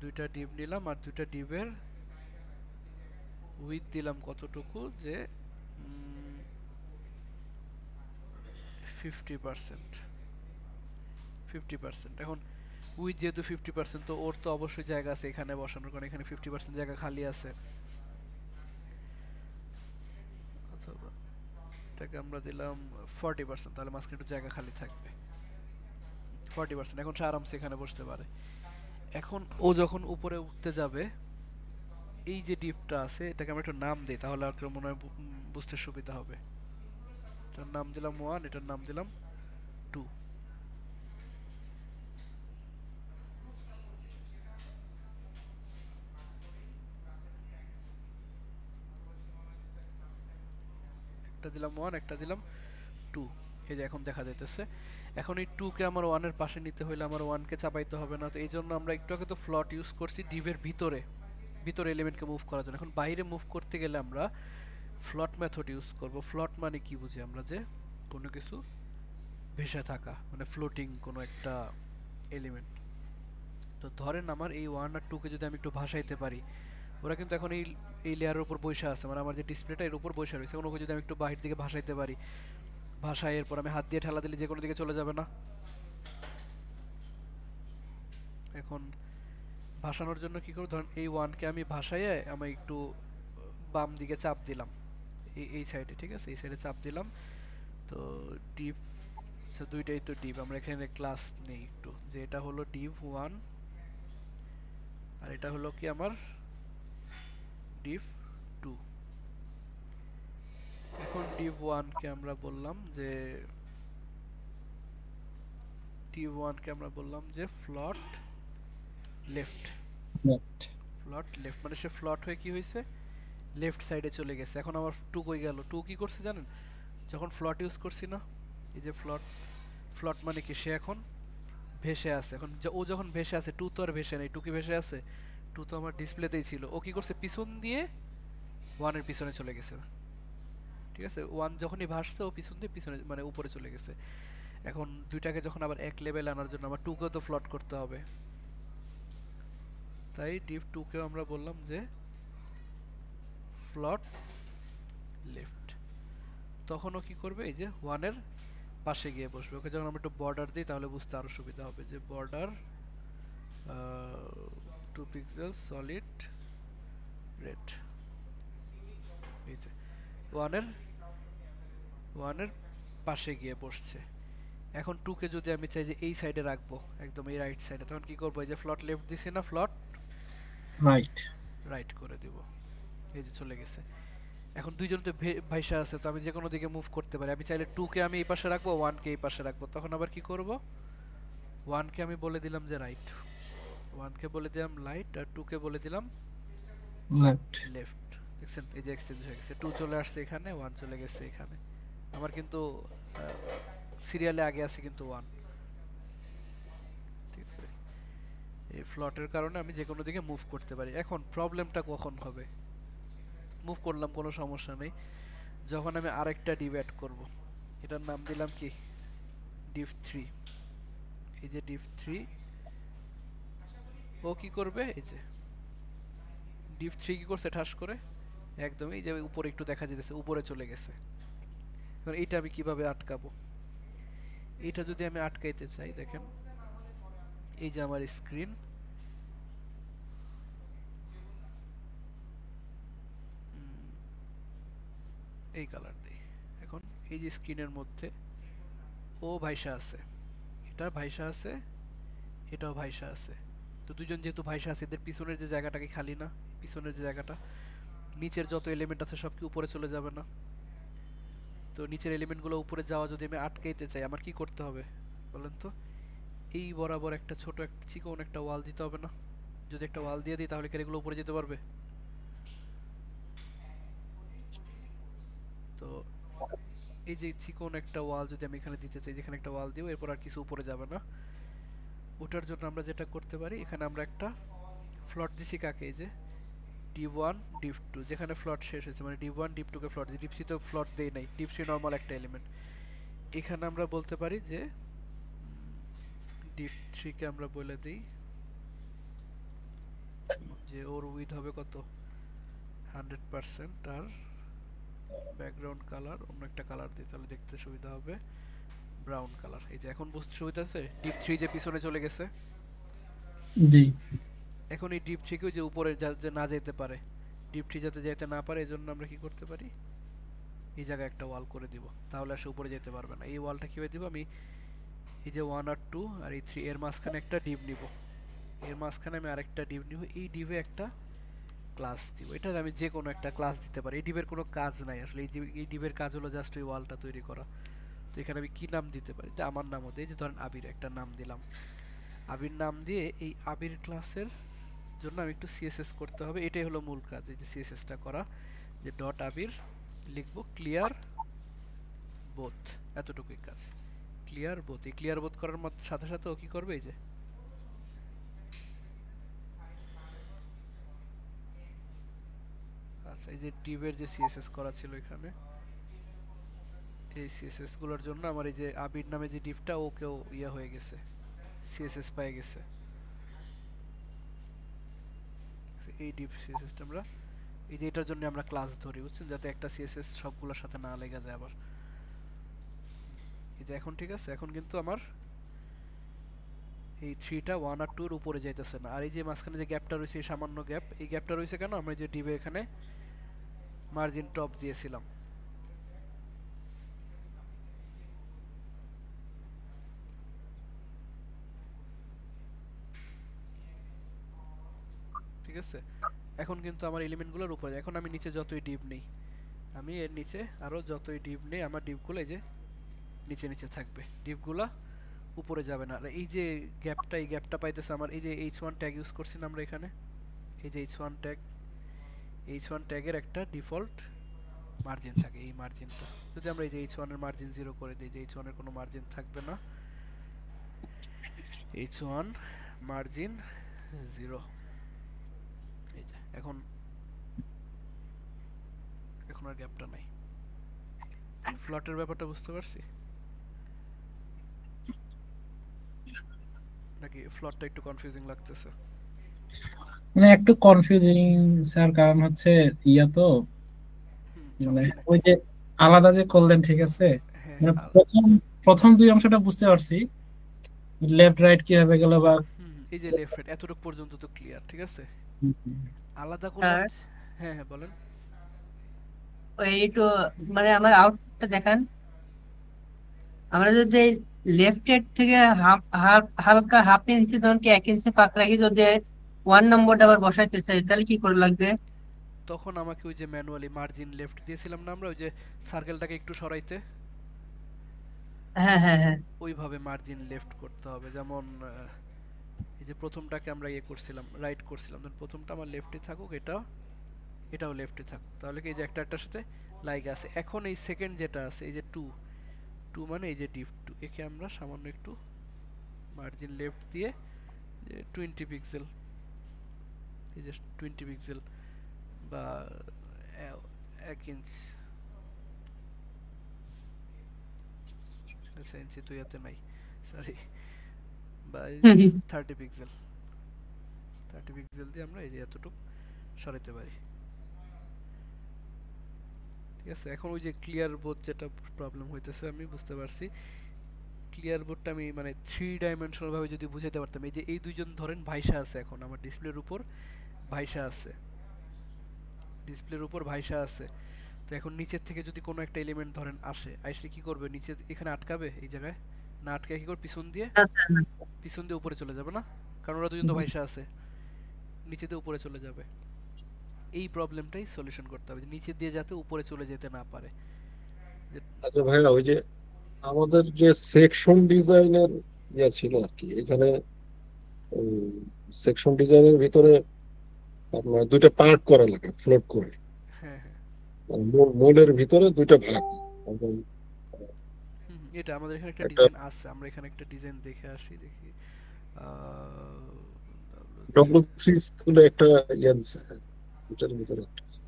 Speaker 1: দুইটা ডিভ নিলাম। আর দুইটা ডিভের উইথ দিলাম কতটুকু, যে 50%, 50%। এখন উইথ যেহেতু 50%, তো ওর তো অবশ্যই জায়গা আছে এখানে বসানোর, কারণ এখানে 50% জায়গা খালি আছে। অথবা এটাকে আমরা দিলাম 40%, তাহলে মাঝখানে একটু জায়গা খালি থাকবে। 40%, এখন সে আরামসে এখানে বসতে পারে। এখন ও যখন উপরে উঠতে যাবে, এই যে ডিপটা আছে এটাকে আমরা একটু নাম দিই, তাহলে আর মনে হয় বুঝতে সুবিধা হবে। এটার নাম দিলাম 1, এটার নাম দিলাম 2। একটা দিলাম 1, একটা দিলাম 2। এই যে এখন দেখা যাইতেছে। এখন এই 2 কে আমার 1 এর পাশে নিতে হলে আমার 1 কে চাপাইতে হবে না, তো এই জন্য আমরা একটু আগে তো ফ্লট ইউজ করছি ডিভের ভিতরে এলিমেন্টকে মুভ করার জন্য। এখন বাইরে মুভ করতে গেলে আমরা ফ্লট মেথড ইউজ করব। ফ্লট মানে কি বুঝি আমরা, যে কোনো কিছু ভেসে থাকা, মানে ফ্লোটিং কোনো একটা এলিমেন্ট। তো ধরেন আমার এই 1 আর 2 কে যদি আমি একটু ভাসাইতে পারি, ওরা কিন্তু এখন এই লেয়ারের উপর বসে আছে, মানে আমার যে ডিসপ্লেটা এর উপর বসে রয়েছে, ওকে যদি আমি একটু বাহির দিকে ভাসাইতে পারি, ভাষায় এরপর আমি হাত দিয়ে ঠেলা দিলে যে কোনো দিকে চলে যাবে না? এখন ভাসানোর জন্য কি করব, ধরেন এই 1 কে আমি ভাসাইয়ে আমি একটু বাম দিকে চাপ দিলাম, এই সাইডে, ঠিক আছে, এই সাইডে চাপ দিলাম। তো ডিপ, আচ্ছা দুইটাই তো ডিপ, আমরা এখানে ক্লাস নেই একটু, যে এটা হলো ডিপ 1 আর এটা হলো কি আমার ডিপ 2। এখন ডিপ 1 কে আমরা বললাম যে ফ্লট লেফট। ফ্লট লেফট মানে সে ফ্লট হয়ে কি হয়েছে, লেফট সাইডে চলে গেছে। এখন আমার 2 কই গেল? 2 কি করছে জানেন, যখন ফ্লট ইউজ করছি না, এই যে ফ্লট মানে কি, সে এখন ভেসে আছে। এখন ও যখন ভেসে আছে, 2 তো আর ভেসে নেই। 2 কি ভেসে আছে? 2 তো আমার ডিসপ্লেতেই ছিল। ও কি করছে, পিছন দিয়ে 1 এর পিছনে চলে গেছে, ঠিক আছে। 1 যখনই ভাসছে ও পিছন দিয়ে পিছনে মানে উপরে চলে গেছে। এখন দুইটাকে যখন আবার এক লেভেল আনার জন্য আমার 2 কেও তো ফ্লট করতে হবে, তাই ডিপ 2 কেও আমরা বললাম যে ফ্লট লেফট। তখন ও কি করবে, এই যে 1 এর পাশে গিয়ে বসবে। ওকে যখন আমরা একটু বর্ডার দিই তাহলে বুঝতে আরো সুবিধা হবে, যে বর্ডার 2 পিক্সেল সলিড রেড। এই যে 1 এর পাশে গিয়ে বসছে। এখন 2 কে যদি আমি চাই যে এই সাইডে রাখবো, একদম এই রাইট সাইডে, তখন কি করবো, এই যে ফ্লট লেফট দিছি না, ফ্লট রাইট করে দিব। এই যে চলে গেছে। এখন দুইজন তো ভাইসা আছে, তো আমি যে কোনো দিকে মুভ করতে পারি। আমি চাইলে 2 কে আমি এই পাশে রাখবো, 1 কে এই পাশে রাখবো। তখন আবার কি করব, 1 কে আমি বলে দিলাম যে রাইট, 1 কে বলে দিলাম রাইট, আর 2 কে বলে দিলাম লেফট। দেখছেন, এই যে এক্সচেঞ্জ হয়ে গেছে। 2 চলে আসছে এখানে, 1 চলে গেছে এখানে। আমার কিন্তু সিরিয়ালে আগে আছে কিন্তু 1, ঠিক আছে। এই ফ্লটের কারণে আমি যে কোনো দিকে মুভ করতে পারি। এখন প্রবলেমটা কখন হবে, মুভ করলাম কোনো সমস্যা নেই, যখন আমি আরেকটা ডিভ অ্যাড করব। এটার নাম দিলাম কি, ডিভ 3। এই যে ডিভ 3, ও কি করবে, এই যে ডিভ 3 কি করছে, ঠাস করে একদম এই যে উপরে একটু দেখা যেতেছে, উপরে চলে গেছে। এখন এইটা আমি কিভাবে আটকাবো, এইটা যদি আমি আটকাইতে চাই, দেখেন এই যে আমার স্ক্রিন, এই কালার দিই। এখন এই যে স্ক্রিনের মধ্যে ও ভাইসা আছে, এটা ভাইসা আছে, এটাও ভাইসা আছে। তো দুজন যেহেতু ভাইসা আছে, এদের পিছনের যে জায়গাটা কি খালি না, পিছনের যে জায়গাটা, নিচের যত এলিমেন্ট আছে সব কি উপরে চলে যাবে না? তো নিচের এলিমেন্টগুলো উপরে যাওয়া যদি আমি আটকাইতে চাই, আমার কি করতে হবে বলেন তো? এই বরাবর একটা ছোট একটা চিকন একটা ওয়াল দিতে হবে না? যদি একটা ওয়াল দিয়ে দিই তাহলে কি এগুলো উপরে যেতে পারবে? তো এই যে চিকন একটা ওয়াল যদি আমি এখানে দিতে চাই, যেখানে একটা ওয়াল দিব, এরপর আর কিছু উপরে যাবে না। ওটার জন্য আমরা যেটা করতে পারি, এখানে আমরা একটা ফ্লট দিছি কাকে, এই যে div1 div2, যেখানে ফ্লট শেষ হয়েছে, মানে div1 div2 কে ফ্লট দিই, div3 তো ফ্লট দেই নাই, div3 নরমাল একটা এলিমেন্ট। এখানে আমরা বলতে পারি যে div3 কে আমরা বলে দিই যে ওর উইডথ হবে কত, 100%, আর ব্যাকগ্রাউন্ড কালার অন্য একটা কালার দিই, তাহলে দেখতে সুবিধা হবে। Brown colour. এই যে এখন বুঝতে সুবিধা আছে, ডিপ 3 যে পিছনে চলে গেছে,
Speaker 4: জি
Speaker 1: এখন এই ডিপ 3 কেও যে উপরে যে না যেতে পারে, ডিপ 3 যাতে যেতে না পারে, এজন্য আমরা কি করতে পারি, এই জায়গায় একটা ওয়াল করে দিব, তাহলে আর সে উপরে যেতে পারবে না। এই ওয়ালটা কিভাবে দিব, আমি এই যে 1 আর 2 আর এই 3 এর মাঝখানে একটা ডিপ নিব, এর মাঝখানে আমি আরেকটা ডিপ নিব, এই ডিপে একটা ক্লাস দিব। এটা আমি যে কোনো একটা ক্লাস দিতে পারি, এই ডিপের কোনো কাজ নাই আসলে, এই ডিপের কাজ হলো জাস্ট ওই ওয়ালটা তৈরি করা। তো এখানে আমি কি নাম দিতে পারি, এটা আমার নামও দিই, যে ধরেন আবির একটা নাম দিলাম, আবির নাম দিয়ে এই আবির ক্লাসের জন্য আমি একটু সিএসএস করতে হবে, এটাই হলো মূল কাজ, এই যে সিএসএসটা করা, যে ডট আবির লিখবো ক্লিয়ার বোথ, এতটুকুই কাজ, ক্লিয়ার বোথ। এই ক্লিয়ার বোথ করার সাথে সাথে ও কি করবে, এই যে আচ্ছা এই যে ডিভের যে সিএসএস করা ছিল এখানে, এই সিএসএস গুলোর জন্য আমার এই যে আবির নামে যে ডিভটা ওকেও ইয়া হয়ে গেছে, সিএসএস পেয়ে গেছে। এই ডিভ সিএসএসটা আমরা এই যে এটার জন্য আমরা ক্লাস ধরি, বুঝছেন, যাতে একটা সিএসএস সবগুলোর সাথে না লেগে যায় আবার। এই যে এখন ঠিক আছে, এখন কিন্তু আমার এই 3টা 1 আর 2 এর উপরে যাইতেছে না, আর এই যে মাঝখানে যে গ্যাপটা রয়েছে, এই সামান্য গ্যাপ, এই গ্যাপটা রয়েছে কেন, আমরা যে ডিভে এখানে মার্জিন টপ দিয়েছিলাম। ঠিক আছে, এখন কিন্তু আমার এলিমেন্টগুলোর উপরে, এখন আমি নিচে যতই ডিপ নেই, আমি এর নিচে আরো যতই ডিপ নেই, আমার ডিপগুলো এই যে নিচে নিচে থাকবে, ডিপগুলা উপরে যাবে না। আর এই যে গ্যাপটা, এই গ্যাপটা পাইতেছে আমার, এই যে h1 ট্যাগ ইউজ করছি না আমরা এখানে, এই যে h1 ট্যাগ, h1 ট্যাগের একটা ডিফল্ট মার্জিন থাকে, এই মার্জিনটা যদি আমরা এই যে h1 এর মার্জিন 0 করে দিই, যে h1 এর কোনো মার্জিন থাকবে না, h1 মার্জিন 0, এই যে এখন এখন আর গ্যাপটা নাই। ফ্লটের ব্যাপারটা বুঝতে পারছি নাকি ফ্লটটা একটু কনফিউজিং লাগতেছে?
Speaker 4: মানে একটু কনফিউজিং স্যার, কারণ হচ্ছে ইয়া তো মানে
Speaker 1: সমস্যা নেই।
Speaker 4: ওই যে আলাদা যে করলেন, ঠিক আছে,
Speaker 1: হ্যাঁ
Speaker 4: মানে প্রথম প্রথম দুই অংশটা বুঝতে পারছি, লেফট রাইট কিভাবে গেল বা
Speaker 1: এই যে লেফট রাইট এতটুকু পর্যন্ত তো ক্লিয়ার, ঠিক আছে, আলাদা করলাম।
Speaker 6: স্যার
Speaker 1: হ্যাঁ হ্যাঁ বলেন।
Speaker 6: ওই একটু মানে আমার আউটপুটটা দেখান। আমরা যদি লেফট এর থেকে হালকা হাফ ইঞ্চি ধরুন কি 1 ইঞ্চি ফাঁক রাখি, যদি 1 নম্বরটা আবার বসাইতে চাই, তাহলে কি করে লাগবে?
Speaker 1: তখন আমাকে ওই যে ম্যানুয়ালি মার্জিন লেফট দিয়েছিলাম না আমরা, ওই যে সার্কেলটাকে একটু সরাইতে,
Speaker 6: হ্যাঁ হ্যাঁ হ্যাঁ
Speaker 1: ওইভাবে মার্জিন লেফট করতে হবে। যেমন এই যে প্রথমটাকে আমরা ইয়ে করছিলাম, রাইট করছিলাম, ধরুন প্রথমটা আমার লেফটে থাকুক, এটাও লেফটে থাকুক, তাহলে কি এই যে একটার সাথে লাইক আছে। এখন এই সেকেন্ড যেটা আছে, এই যে 2 মানে এই যে ডিপ 2, একে আমরা সামান্য একটু মার্জিন লেফট দিয়ে 20 পিক্সেল, এই যে 20 পিক্সেল বা 1 ইঞ্চ, আচ্ছা ইঞ্চি তো ইয়াতে নাই, সরি, বা 30 পিক্সেল, 30 পিক্সেল দিয়ে আমরা এই যে এতটুকু সরাইতে পারি। ঠিক আছে, এখন ওই যে ক্লিয়ার বোর্ড যেটা প্রবলেম হইতেছে আমি বুঝতে পারছি। ক্লিয়ার বোর্ডটা আমি মানে 3 ডাইমেনশনাল ভাবে যদি বুঝাইতে পারতাম, এই যে এই দুইজন ধরেন ভাইসা আছে, এখন আমার ডিসপ্লের উপর ভাইসা আছে, ডিসপ্লের উপর ভাইসা আছে, তো এখন নিচের থেকে যদি কোনো একটা এলিমেন্ট ধরেন আসে, আইসে কি করবে, নিচে এখানে আটকাবে, এই জায়গায় না আটকে কি করবে, পিছন দিয়ে উপরে চলে যাবে না, কারণ ওরা দুজন তো ভাইসা আছে, নিচে দিয়ে উপরে চলে যাবে। এই প্রবলেমটাই সলিউশন করতে হবে, নিচে দিয়ে যাতে উপরে চলে যেতে না পারে।
Speaker 5: আচ্ছা ভাইয়া, ওই যে আমাদের যে সেকশন ডিজাইনের ইয়ে ছিল আর কি, এখানে সেকশন ডিজাইনের ভিতরে আপনার দুইটা পার্ট করা লাগে ফ্লোট করে,
Speaker 1: হ্যাঁ হ্যাঁ
Speaker 5: মানে মূলের ভিতরে দুইটা ভাগ, এবং
Speaker 1: এটা আমাদের এখানে একটা
Speaker 5: একটা
Speaker 1: ডিজাইন আছে, আমরা এখানে একটা ডিজাইন দেখে আসি, দেখি
Speaker 5: W3 স্কুলে একটা ইয়ে দিছে, এটার ভিতরে একটা আছে।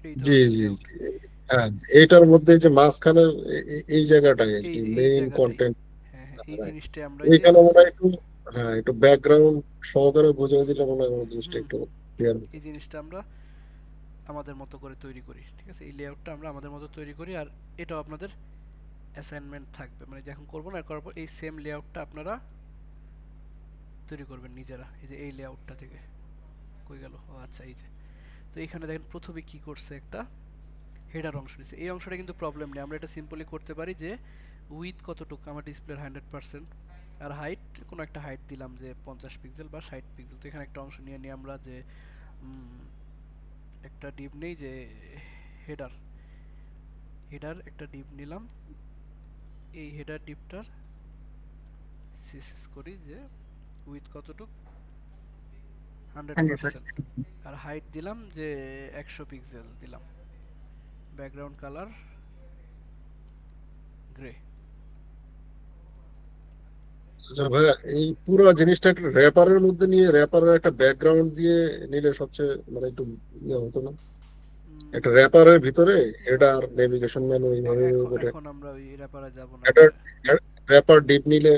Speaker 1: এই
Speaker 5: জি
Speaker 1: ধরনের
Speaker 5: জি
Speaker 1: লেআউট।
Speaker 5: হ্যাঁ, এটার মধ্যে যে মাঝখানে এই জায়গাটায় আর
Speaker 1: এই
Speaker 5: কি
Speaker 1: যে এই
Speaker 5: মেইন
Speaker 1: জায়গাটাই,
Speaker 5: কন্টেন্ট,
Speaker 1: হ্যাঁ হ্যাঁ, এই জিনিসটাই আমরা এই যে
Speaker 5: এইখানে মনে হয় একটু, হ্যাঁ একটু ব্যাকগ্রাউন্ড সহকারে বুঝিয়ে দিলে মনে হয় আমার জিনিসটা
Speaker 1: হুম
Speaker 5: একটু ক্লিয়ার।
Speaker 1: এই জিনিসটা আমরা আমাদের মতো করে তৈরি করি, ঠিক আছে? এই লেআউটটা আমরা আমাদের মতো তৈরি করি, আর এটাও আপনাদের অ্যাসাইনমেন্ট থাকবে, মানে যখন করবো না করার পর এই সেম লেআউটটা আপনারা তৈরি করবেন নিজেরা। এই যে এই লেআউটটা থেকে কই গেল, ও আচ্ছা এই যে। তো এখানে দেখেন প্রথমে কি করছে, একটা হেডার অংশ নিচ্ছে। এই অংশটা কিন্তু প্রবলেম নেই, আমরা এটা সিম্পলি করতে পারি যে উইথ কতটুকু আমার ডিসপ্লের 100%, আর হাইট কোনো একটা হাইট দিলাম যে 50 পিক্সেল বা 60 পিক্সেল। তো এখানে একটা অংশ নিয়ে নিই আমরা যে একটা ডিপ নেই যে হেডার, একটা ডিপ নিলাম। এই হেডার ডিপটার সিএসএস করি যে উইথ কতটুক 100%, আর হাইট দিলাম যে 100 পিক্সেল দিলাম, ব্যাকগ্রাউন্ড কালার গ্রে।
Speaker 5: আচ্ছা ভাইয়া, এই পুরো জিনিসটা একটা র্যাপারের মধ্যে নিয়ে র্যাপারের একটা ব্যাকগ্রাউন্ড দিয়ে নিলে সবচেয়ে মানে একটু ইয়ে হতো না? একটা র্যাপারের ভিতরে হেডার, নেভিগেশন মেনু এইভাবে ওঠে,
Speaker 1: এখন আমরা ওই র্যাপারে যাব না।
Speaker 5: একটা র্যাপার ডিপ নিলে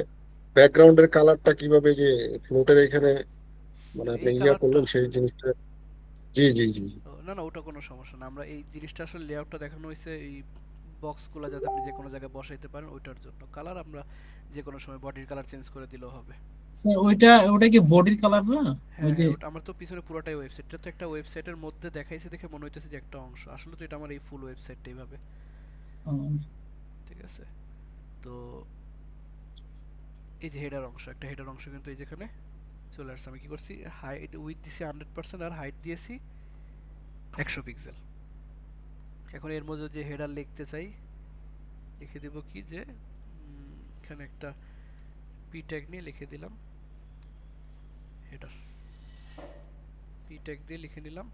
Speaker 5: ব্যাকগ্রাউন্ডের কালারটা কিভাবে যে ফ্লোটের এখানে মানে আপনি
Speaker 1: এই
Speaker 5: ইয়া
Speaker 1: কালারটা
Speaker 5: করলেন সেই জিনিসটা। জি জি জি
Speaker 1: না না, ওটা কোনো সমস্যা না। আমরা এই জিনিসটা আসলে লেআউটটা দেখানো হয়েছে এই বক্সগুলো যাতে আপনি যে কোনো জায়গায় বসাইতে পারেন, ওইটার জন্য। কালার আমরা যে কোনো সময় বডির কালার চেঞ্জ করে দিলেও হবে।
Speaker 4: স্যার ওটা কি বডির কালার না? ওই
Speaker 1: হ্যাঁ
Speaker 4: যে
Speaker 1: ওটা আমার তো পিছনে পুরোটাই ওয়েবসাইটটা, তো একটা ওয়েবসাইটের মধ্যে দেখাইছে দেখে মনে হইতেছে যে একটা অংশ, আসলে তো এটা আমার এই ফুল ওয়েবসাইটটা এইভাবে, ঠিক আছে? তো এই যে হেডার অংশ, একটা হেডার অংশ কিন্তু এই যেখানে চলে আসছে। আমি কি করছি, হাইট উইথ দিছি 100% আর হাইট দিয়েছি 100 পিক্সেল। এখন এর মধ্যে যে হেডার লিখতে চাই, লিখে দেব কি যে এখানে একটা পি ট্যাগ নিয়ে লিখে দিলাম হেডার, পি ট্যাগ দিয়ে লিখে নিলাম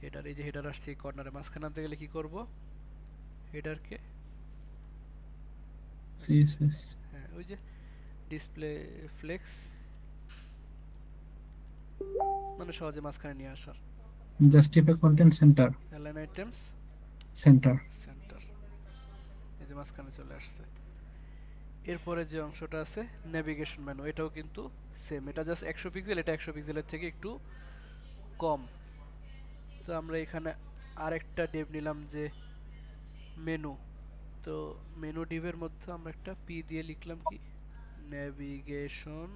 Speaker 1: হেডার। এই যে হেডার আসছে এই কর্নারে, মাঝখানে আনতে গেলে কি করব, হেডারকে
Speaker 4: সিএসএস,
Speaker 1: হ্যাঁ ওই যে ডিসপ্লে ফ্লেক্স, মানে সহজে মাঝখানে নিয়ে আসার,
Speaker 4: justify content centre,
Speaker 1: align items
Speaker 4: centre.
Speaker 1: এই যে মাঝখানে চলে আসছে। এরপরে যে অংশটা আছে নেভিগেশন মেনু, এটাও কিন্তু সেম, এটা জাস্ট 100 পিক্সেল, এটা 100 পিক্সেলের থেকে একটু কম। তো আমরা এখানে আরেকটা ডিভ নিলাম যে মেনু। তো মেনু ডিভের মধ্যে আমরা একটা পি দিয়ে লিখলাম কি নেভিগেশন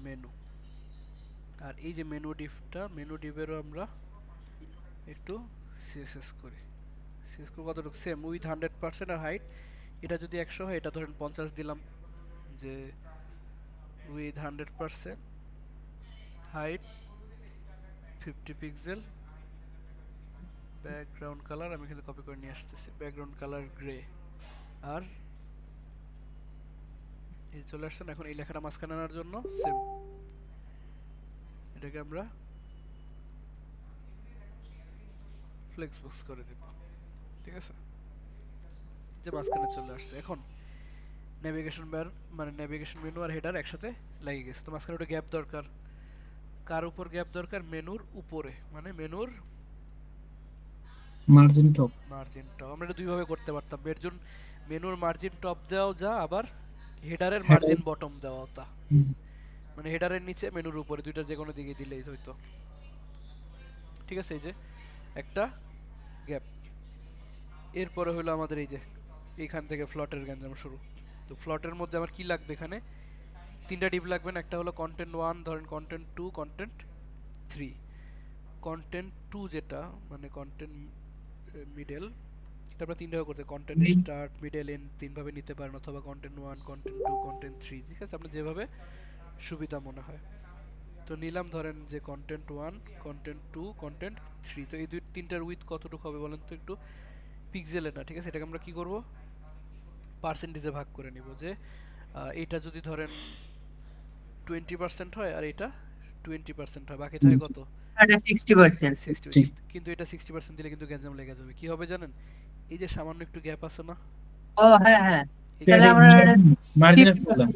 Speaker 1: মেনু। আর এই যে মেনু ডিভটা, মেনু ডিভেরও আমরা একটু সিএসএস করি। সিএসএস করে কতটুকু, সেম উইথ 100% আর হাইট এটা যদি 100 হয়, এটা ধরেন 50 দিলাম যে with 100%, height 50 pixel, background colour আমি এখানে কপি করে নিয়ে আসতেছি, ব্যাকগ্রাউন্ড কালার গ্রে। আর এই চলে আসছে না। এখন এই লেখাটা মাঝখানে আনার জন্য সেম এটাকে আমরা ফ্লেক্স বক্স করে দেব, ঠিক আছে? যে মাঝখানে চলে আসছে। এখন নেভিগেশন বার মানে নেভিগেশন মেনু আর হেডার একসাথে লেগে গেছে। তো মাঝখানে একটা গ্যাপ দরকার। কার উপর গ্যাপ দরকার, মেনুর উপরে, মানে মেনুর
Speaker 4: মার্জিন টপ,
Speaker 1: মার্জিন টপ। আমরা এটা দুইভাবে করতে পারতাম, মেনুর মার্জিন টপ দেওয়াও যা, আবার হেডারের মার্জিন বটম দেওয়াও তা, মানে হেডারের নিচে মেনুর উপরে, দুইটার যে কোনো দিকে দিলেই হইতো, ঠিক আছে? এই যে একটা গ্যাপ। এরপরে হলো আমাদের এই যে এইখান থেকে ফ্লটের গ্যাঞ্জাম শুরু। তো ফ্লটের মধ্যে আমার কি লাগবে, এখানে তিনটা ডিপ লাগবে না, একটা হলো কন্টেন্ট 1, ধরেন কন্টেন্ট 2, কন্টেন্ট 3। কন্টেন্ট 2 যেটা মানে কন্টেন্ট মিডল, এটা আমরা তিন ভাবে করতে, কন্টেন্ট স্টার্ট, মিডল, এন্ড তিন ভাবে নিতে পারেন, অথবা কন্টেন্ট 1, কন্টেন্ট 2, কন্টেন্ট 3, ঠিক আছে? আপনি যেভাবে সুবিধা মনে হয়। তো নিলাম ধরেন যে কন্টেন্ট 1, কন্টেন্ট 2, কন্টেন্ট 3। তো এই তিনটার উইথ কতটুকু হবে বলেন তো একটু, পিক্সেলে না, ঠিক আছে? এটাকে আমরা কি করব, পার্সেন্টেজে ভাগ করে নিব। যে এটা যদি ধরেন 20% হয় আর এটা 20% হয়, বাকি থাকে কত,
Speaker 6: 60%।
Speaker 1: কিন্তু এটা 60% দিলে কিন্তু গ্যাঞ্জাম লেগে যাবে। কি হবে জানেন, এই যে সামান্য একটু গ্যাপ আছে না,
Speaker 6: ও হ্যাঁ হ্যাঁ, তাহলে আমরা
Speaker 4: মার্জিনের প্রবলেম,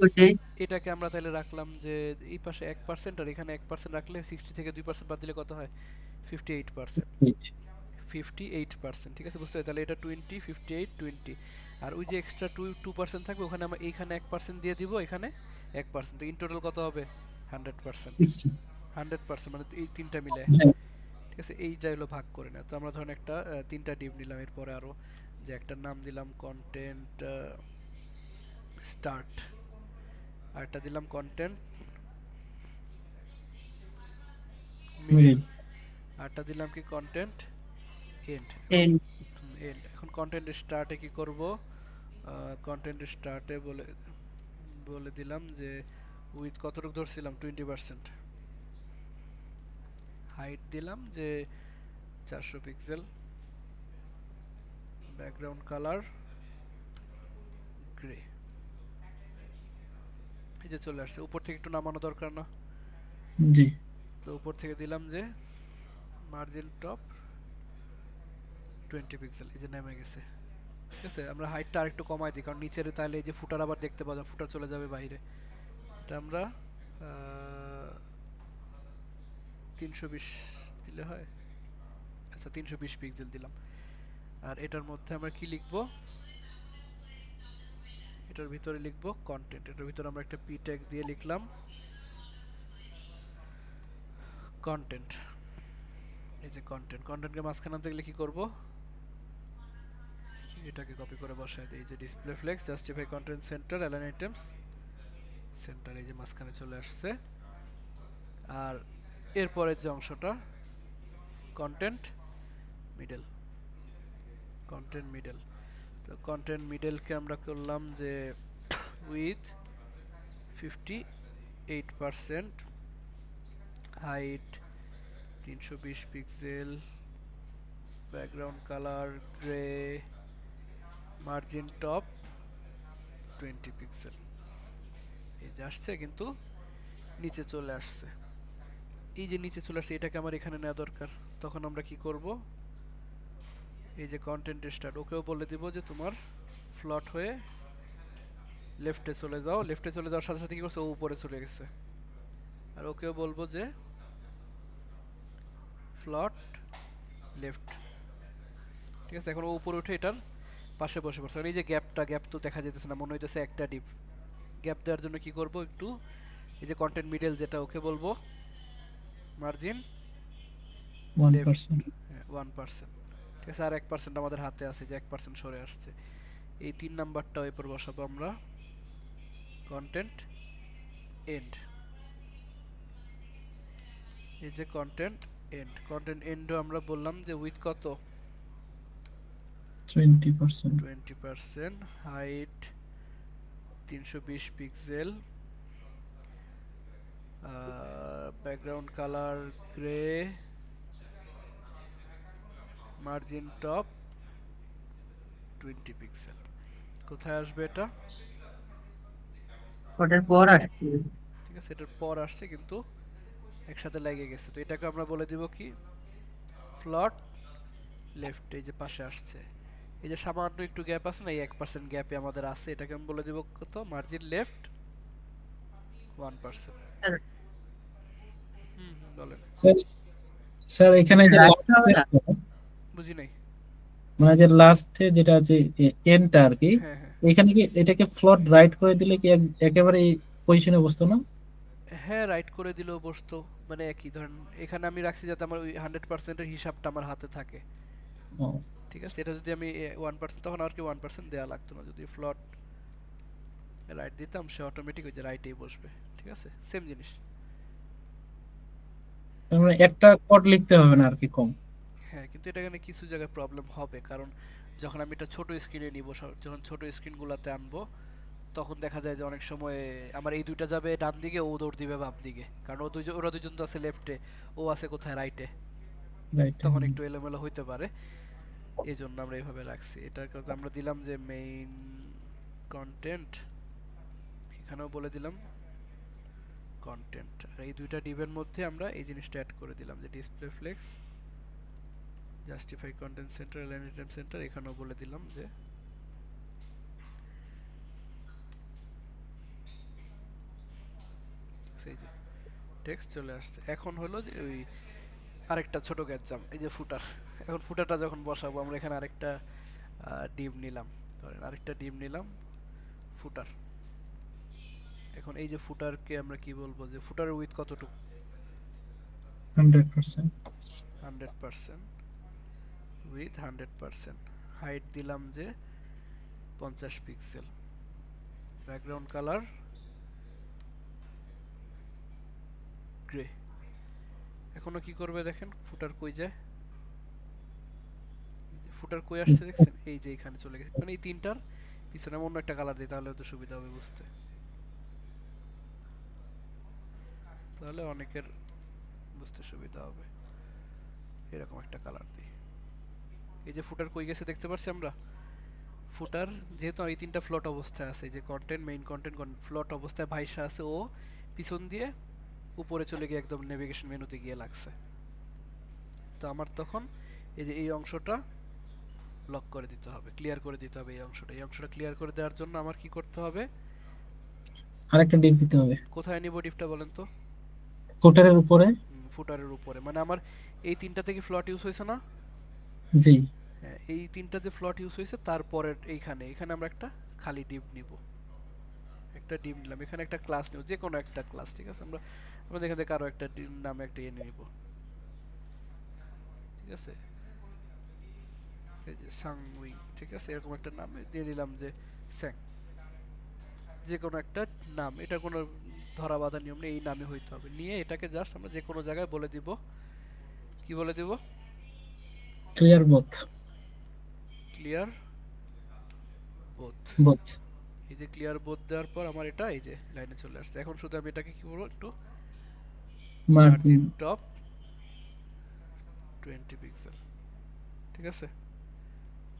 Speaker 1: এটাকে আমরা তাহলে রাখলাম যে এই পাশে 1% আর এখানে 1% রাখলে 60 থেকে 2% বাদ দিলে কত হয় 58%। 58%, ঠিক আছে বুঝতে পারছি। তাহলে এটা 20 58 20 আর ওই যে এক্সট্রা 2% থাকবে ওখানে আমরা এইখানে 1% দিয়ে দিব, এখানে 1%, তো ইন টোটাল কত হবে 100%। 100% মানে এই তিনটা মিলে, ঠিক আছে। এইটা হলো ভাগ করে না। তো আমরা ধরেন একটা তিনটা ডিভ নিলাম, এরপরে আরো যে একটা নাম দিলাম কন্টেন্ট স্টার্ট, আরেকটা দিলাম কন্টেন্ট মিডল, আরেকটা দিলাম কি কন্টেন্ট এন্ড।
Speaker 6: End.
Speaker 1: এন্ড এখন কন্টেন্ট স্টার্টে কি করব, কন্টেন্ট স্টার্টে বলে দিলাম যে উইথ কতটুকু ধরছিলাম 20%, হাইট দিলাম যে 400 পিক্সেল, ব্যাকগ্রাউন্ড কালার গ্রে। এই যে চলে আসছে। উপর থেকে একটু নামানো দরকার না?
Speaker 4: জি।
Speaker 1: তো উপর থেকে দিলাম যে মার্জিন টপ 20 পিক্সেল, এই যে নেমে গেছে, ঠিক আছে। আমরা হাইটটা আরেকটু কমাই দিই, কারণ নিচের তাহলে এই যে ফুটার আবার দেখতে পাওয়া যায়, ফুটার চলে যাবে বাইরে। এটা আমরা 320 দিলে হয়। আচ্ছা 320 পিক্সেল দিলাম। আর এটার মধ্যে আমরা কি লিখব, এটার ভিতরে লিখব কন্টেন্ট। এটার ভিতরে আমরা একটা পি ট্যাগ দিয়ে লিখলাম কন্টেন্ট। এই যে কন্টেন্ট, কন্টেন্টকে মাঝখানে আনতে গেলে কি করব, এটাকে কপি করে বসাই দিই। এই যে display flex, justify content centre, align items centre, এই যে মাঝখানে চলে আসছে। আর এরপরের যে অংশটা কন্টেন্ট মিডল, কন্টেন্ট মিডল। তো কন্টেন্ট মিডলকে আমরা করলাম যে with 58%, height 320 pixel, background colour grey, margin top 20 pixel. এই যে আসছে কিন্তু নিচে চলে আসছে। এই যে নিচে চলে আসছে এটাকে আমার এখানে নেওয়া দরকার। তখন আমরা কি করব, এই যে কন্টেন্ট স্টার্ট, ওকেও বলে দিব যে তোমার ফ্লট হয়ে লেফটে চলে যাও। লেফটে চলে যাওয়ার সাথে সাথে কি করছে, ও উপরে চলে গেছে। আর ওকেও বলবো যে ফ্লট লেফট, ঠিক আছে। এখন ও উপরে উঠে এটার পাশে বসে পড়ছে। এই যে গ্যাপ তো দেখা যেতেছে না, মনে হইতেছে একটা ডিপ। গ্যাপ দেওয়ার জন্য কি করব, একটু এই যে কন্টেন্ট মিডল যেটা, ওকে বলবো মার্জিন
Speaker 4: 1%।
Speaker 1: 1%, ঠিক আছে। আর 1% আমাদের হাতে আছে, যে 1% সরে আসছে। এই 3 নাম্বারটা এরপর বসাবো আমরা কন্টেন্ট এন্ড। এই যে কন্টেন্ট এন্ড, কন্টেন্ট এন্ডও আমরা বললাম যে উইথ কত 20%, height 320 pixel, background colour grey, margin top 20 pixel. কোথায় আসবে এটা,
Speaker 6: ওটার পর আসছে।
Speaker 1: ঠিক আছে। এটার পর আসছে কিন্তু একসাথে লেগে গেছে। তো এটাকে আমরা বলে দিব কি ফ্লট লেফট, এই যে পাশে আসছে। এই যে সামান্য একটু গ্যাপ আছে না, এই 1% গ্যাপে আমাদের আছে, এটাকে আমি বলে দিব কত মার্জিন লেফট 1%। বলেন
Speaker 4: স্যার এখানে যে
Speaker 6: রাখতে হবে না?
Speaker 1: বুঝি নাই।
Speaker 4: মানে যে লাস্টে যেটা আছে এন্ডটা আর কি,
Speaker 1: হ্যাঁ হ্যাঁ
Speaker 4: এখানে কি এটাকে ফ্লট রাইট করে দিলে কি একেবারে এই পজিশনে বসতো না?
Speaker 1: হ্যাঁ, রাইট করে দিলেও বসতো, মানে একই। ধরেন এখানে আমি রাখছি যাতে আমার ওই 100% এর হিসাবটা আমার হাতে থাকে,
Speaker 4: ও,
Speaker 1: ঠিক আছে। এটা যদি আমি 1%, তখন আর কি 1% দেয়া লাগতো না। যদি ফ্লট রাইট দিতাম, সে অটোমেটিক ওই যে রাইটেই বসবে, ঠিক আছে। সেম জিনিস।
Speaker 4: তার মানে একটা কোড লিখতে হবে না আর কি, কম।
Speaker 1: হ্যাঁ, কিন্তু এটা এখানে কিছু জায়গায় প্রবলেম হবে, কারণ যখন আমি এটা ছোট স্ক্রিনে নিব, যখন ছোট স্ক্রিনগুলোতে আনবো, তখন দেখা যায় যে অনেক সময় আমার এই দুইটা যাবে ডান দিকে, ও দৌড় দিবে বাম দিকে, কারণ ওরা দুজন তো আছে লেফটে, ও আছে কোথায় রাইটে,
Speaker 4: রাইট।
Speaker 1: তখন একটু এলোমেলো হইতে পারে। এই জন্য আমরা এইভাবে রাখছি। এটার কথা আমরা দিলাম যে মেইন কন্টেন্ট, এখানেও বলে দিলাম কন্টেন্ট। আর এই দুইটা ডিভের মধ্যে আমরা এই জিনিসটা অ্যাড করে দিলাম যে display flex, justify content centre, align item centre, এখানেও বলে দিলাম যে টেক্সট, এই যে টেক্সট চলে আসছে। এখন হলো যে ওই আরেকটা ছোট গ্যাজাম, এই যে ফুটার। এখন ফুটারটা যখন বসাবো আমরা এখানে আরেকটা ডিভ নিলাম, ধরেন আরেকটা ডিভ নিলাম ফুটার। এখন এই যে ফুটারকে আমরা কি বলবো, যে ফুটারের উইথ কতটুকু?
Speaker 4: 100%।
Speaker 1: 100% উইথ 100%। হাইট দিলাম যে 50 পিক্সেল। Background colour grey. এখনো কি করবে দেখেন, ফুটার কই যায়, ফুটার কই আসছে দেখছেন, এই যে এখানে চলে গেছে। মানে এই তিনটার পিছনে অন্য একটা কালার দিই, তাহলে তো সুবিধা হবে বুঝতে, তাহলে অনেকের বুঝতে সুবিধা হবে। এরকম একটা কালার দিই। এই যে ফুটার কই গেছে দেখতে পাচ্ছি আমরা। ফুটার যেহেতু এই তিনটা ফ্লোট অবস্থায় আছে, যে কন্টেন্ট, মেইন কন্টেন্ট, ফ্লোট অবস্থায় ভাইসা আছে, ও পিছন দিয়ে উপরে চলে গিয়ে একদম নেভিগেশন মেনুতে গিয়ে লাগছে। তো আমার তখন এই যে এই অংশটা লক করে দিতে হবে, ক্লিয়ার করে দিতে হবে। এই অংশটা ক্লিয়ার করে দেওয়ার জন্য আমার কি করতে হবে,
Speaker 4: আরেকটা ডিপ দিতে হবে।
Speaker 1: কোথায় নিব ডিপটা বলেন তো?
Speaker 4: ফুটারের উপরে।
Speaker 1: ফুটারের উপরে, মানে আমার এই তিনটা থেকে ফ্লট ইউজ হয়েছে না?
Speaker 4: জি।
Speaker 1: হ্যাঁ, এই তিনটা যে ফ্লট ইউজ হয়েছে তারপরে এখানে আমরা একটা খালি ডিপ নিব। একটা ডিপ নিলাম, এখানে একটা ক্লাস নিব, যে কোনো একটা ক্লাস, ঠিক আছে? আমরা এখান থেকে আরো একটা ডিপ নামে একটা নিব, ঠিক আছে? এই যে সাংউই, ঠিক আছে, এরকম একটা নাম দিয়ে নিলাম, যে স্যাং, যে কোনো একটা নাম। এটা কোনো ধরা বাঁধা নিয়ম নেই, এই নামে হইতে হবে। নিয়ে এটাকে জাস্ট আমরা যে কোনো জায়গায় বলে দিব, কি বলে দিব?
Speaker 4: Clear both.
Speaker 1: Clear both.
Speaker 4: Both.
Speaker 1: এই যে ক্লিয়ার বোথ দেওয়ার পর আমার এটা এই যে লাইনে চলে আসছে। এখন শুধু আমি এটাকে কি করব, একটু মার্জিন টপ 20 পিক্সেল, ঠিক আছে?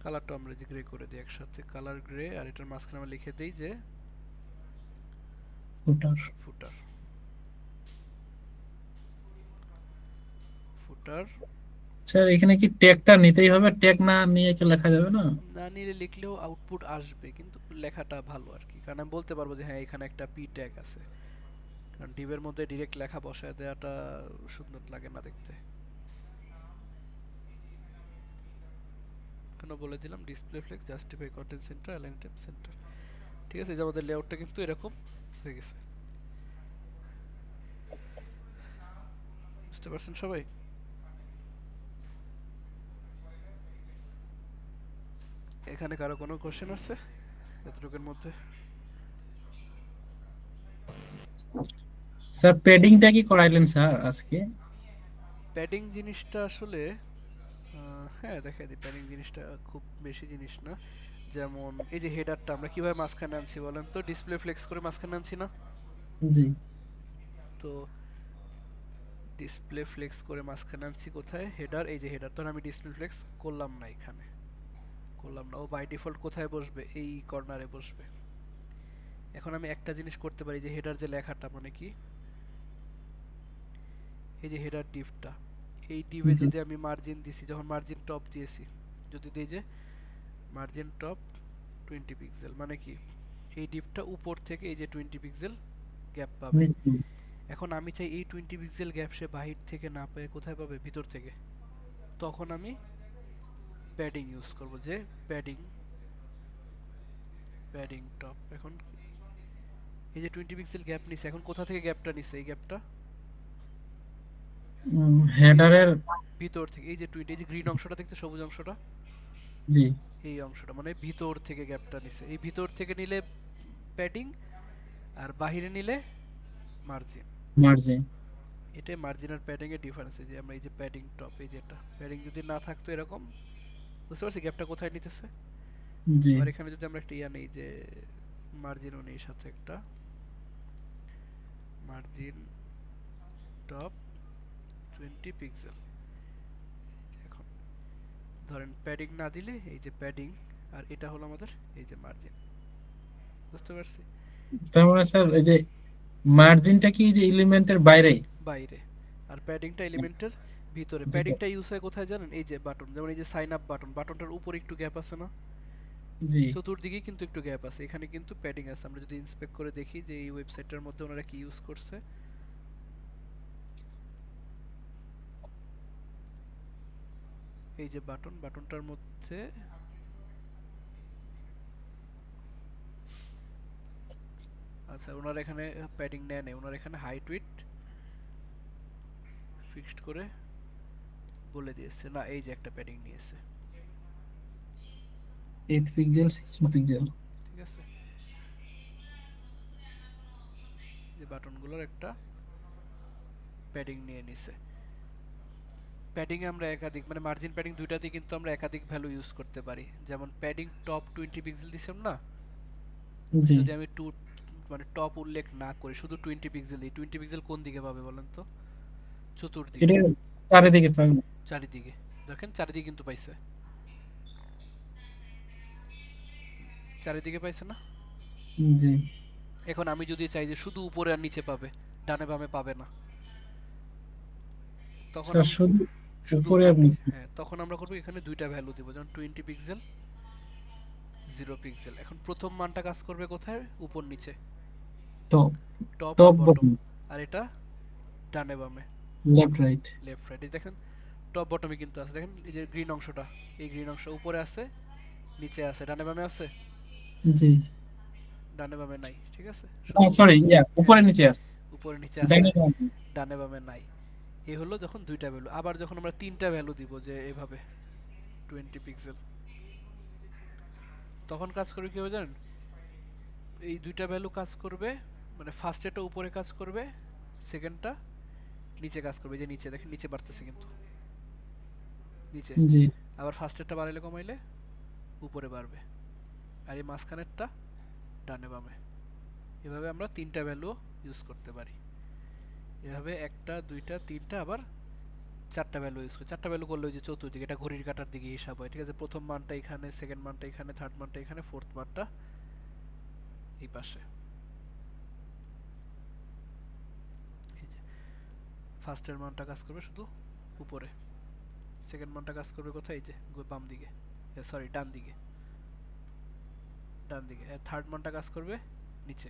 Speaker 1: কালারটা আমরা যে গ্রে করে দিই একসাথে, কালার গ্রে। আর এটার মাঝখানে আমরা লিখে দেই যে
Speaker 4: ফুটার।
Speaker 1: ফুটার, ফুটার।
Speaker 4: স্যার এখানে কি ট্যাগটা নিতেই হবে? ট্যাগ না নিয়ে কি লেখা যাবে না?
Speaker 1: না নিলে লিখলেও আউটপুট আসবে, কিন্তু লেখাটা ভালো আর কি, কারণ আমি বলতে পারবো যে হ্যাঁ এখানে একটা পি ট্যাগ আছে। কারণ ডিভের মধ্যে ডিরেক্ট লেখা বসায় দেওয়াটা সুন্দর লাগে না দেখতে। কেন বলে দিলাম display flex, justify content centre, align type centre, ঠিক আছে? এই যে আমাদের লেআউটটা কিন্তু এরকম হয়ে গেছে, বুঝতে পারছেন সবাই? এখানে কারো কোনো কোশ্চেন আছে এতটুকুর মধ্যে?
Speaker 4: স্যার প্যাডিংটা কি করাইলেন স্যার আজকে?
Speaker 1: প্যাডিং জিনিসটা আসলে হ্যাঁ দেখাই দিই। প্যাডিং জিনিসটা খুব বেশি জিনিস না। যেমন এই যে হেডারটা আমরা কিভাবে মাঝখানে আনছি বলেন তো? ডিসপ্লে ফ্লেক্স করে মাঝখানে আনছি না?
Speaker 4: জি।
Speaker 1: তো ডিসপ্লে ফ্লেক্স করে মাঝখানে আনছি কোথায়? হেডার, এই যে হেডার। তখন আমি ডিসপ্লে ফ্লেক্স করলাম না, এখানে করলাম না। ও বাই ডিফল্ট কোথায় বসবে? এই কর্নারে বসবে। এখন আমি একটা জিনিস করতে পারি, যে হেডার যে লেখাটা, মানে কি, এই যে হেডার ডিভটা, এই ডিভে যদি আমি মার্জিন দিছি, যখন মার্জিন টপ দিয়েছি, যদি দিই যে মার্জিন টপ 20 পিক্সেল, মানে কি এই ডিভটা উপর থেকে এই যে 20 পিক্সেল গ্যাপ পাবে। এখন আমি চাই এই 20 পিক্সেল গ্যাপ সে বাহির থেকে না পেয়ে কোথায় পাবে? ভিতর থেকে। তখন আমি প্যাডিং ইউজ করব, যে প্যাডিং টপ। এখন এই যে 20 পিক্সেল গ্যাপ নিছে, এখন কোথা থেকে গ্যাপটা নিছে? এই গ্যাপটা
Speaker 4: হেডারের
Speaker 1: ভিতর থেকে। এই যে 20, এই যে গ্রিন অংশটা দেখতে, সবুজ অংশটা,
Speaker 4: জি,
Speaker 1: এই অংশটা মানে ভিতর থেকে গ্যাপটা নিছে। এই ভিতর থেকে নিলে প্যাডিং, আর বাহিরে নিলে মার্জিন। এটাই মার্জিন আর প্যাডিং এর ডিফারেন্স। যে আমরা এই যে প্যাডিং টপ, এই যেটা প্যাডিং যদি না থাকতো এরকম, বুঝতে পারছি গ্যাপটা কোথায় নিতেছে?
Speaker 4: জি।
Speaker 1: আর এখানে যদি আমরা একটা ইয়া নেই, যে মার্জিনও নেই, সাথে একটা মার্জিন টপ 20 পিক্সেল। এখন ধরেন প্যাডিং না দিলে এই যে প্যাডিং, আর এটা হলো আমাদের এই যে মার্জিন, বুঝতে পারছি?
Speaker 4: তার মানে স্যার এই যে মার্জিনটা কি যে এলিমেন্টের বাইরে?
Speaker 1: বাইরে। আর প্যাডিংটা এলিমেন্টের ভিতরে। প্যাডিংটা ইউজ হয় কোথায় জানেন? এই যে বাটন, যেমন এই যে সাইন আপ বাটন, বাটনটার উপরে একটু গ্যাপ আছে না?
Speaker 4: জি।
Speaker 1: চতুর্দিকে কিন্তু একটু গ্যাপ আছে, এখানে কিন্তু প্যাডিং আছে। আমরা যদি ইন্সপেক্ট করে দেখি যে এই ওয়েবসাইটটার মধ্যে ওনারা কি ইউজ করছে, এই যে বাটনটার মধ্যে আচ্ছা ওনারা এখানে প্যাডিং নেয় নেই, ওনারা এখানে হাইট উইডথ ফিক্সড করে বলে দিয়েছে। না এই যে একটা প্যাডিং নিয়েছে
Speaker 4: 8 পিক্সেল 16 পিক্সেল।
Speaker 1: ঠিক আছে, যে বাটনগুলোর একটা প্যাডিং নিয়ে নিছে। প্যাডিং আমরা একাধিক মানে মার্জিন প্যাডিং দুইটাতেই কিন্তু আমরা একাধিক ভ্যালু ইউজ করতে পারি। যেমন প্যাডিং টপ 20 পিক্সেল দিছেন না,
Speaker 4: জি
Speaker 1: যদি আমি মানে টপ উল্লেখ না করি শুধু 20 পিক্সেল, এই 20 পিক্সেল কোন দিকে পাবে বলেন তো? চতুর্দিকে,
Speaker 4: এটা চারিদিকে পাবেন।
Speaker 1: চারিদিকে দেখেন, চারিদিকে কিন্তু পাইছে, চারিদিকে পাইছে না?
Speaker 4: জি
Speaker 1: এখন আমি যদি চাই যে শুধু উপরে আর নিচে পাবে, ডানে বামে পাবে না, তখন
Speaker 4: স্যার শুধু উপরে আর নিচে।
Speaker 1: হ্যাঁ তখন আমরা করব এখানে দুইটা ভ্যালু দিব, যেমন 20 পিক্সেল 0 পিক্সেল। এখন প্রথম মানটা কাজ করবে কোথায়? উপর নিচে,
Speaker 4: top
Speaker 1: top
Speaker 4: top
Speaker 1: bottom,
Speaker 4: bottom
Speaker 1: আর এটা ডানে বামে
Speaker 4: লেফট রাইট।
Speaker 1: Left right. এই দেখেন টপ বটমে কিন্তু আছে, দেখেন এই যে গ্রিন অংশটা, এই গ্রিন অংশ উপরে আছে নিচে আছে, ডানে বামে আছে,
Speaker 4: জি
Speaker 1: ডানে বামে নাই। ঠিক আছে,
Speaker 4: সরি উপরে নিচে আছে,
Speaker 1: উপরে নিচে আছে,
Speaker 4: ডানে বামে।
Speaker 1: ডানে বামে নাই। এই হলো যখন দুইটা ভ্যালু। আবার যখন আমরা তিনটা ভ্যালু দিব, যে এভাবে 20 পিক্সেল, তখন কাজ করবে কি হবে জানেন? এই দুইটা ভ্যালু কাজ করবে, মানে ফার্স্ট এটা উপরে কাজ করবে, সেকেন্ডটা নিচে কাজ করবে। যে নিচে দেখেন নিচে বাড়তেছে কিন্তু নিচে,
Speaker 4: জি
Speaker 1: আবার ফার্স্ট এটা বাড়াইলে কমাইলে উপরে বাড়বে, আর এই মাঝখানেরটা ডানে বামে। এভাবে আমরা তিনটা ভ্যালু ইউজ করতে পারি। এভাবে একটা দুইটা তিনটা আবার চারটা ভ্যালু ইউজ করি। চারটা ভ্যালু করলে ওই যে চতুর্দিকে, এটা ঘড়ির কাঁটার দিকে হিসাব হয়। ঠিক আছে, প্রথম মানটা এখানে, সেকেন্ড মানটা এখানে, থার্ড মানটা এখানে, ফোর্থ মানটা এই পাশে। এই যে ফার্স্টের মানটা কাজ করবে শুধু উপরে, সেকেন্ড মানটা কাজ করবে কোথায়? এই যে বাম দিকে, সরি ডান দিকে, ডান দিকে। থার্ড মানটা কাজ করবে নিচে,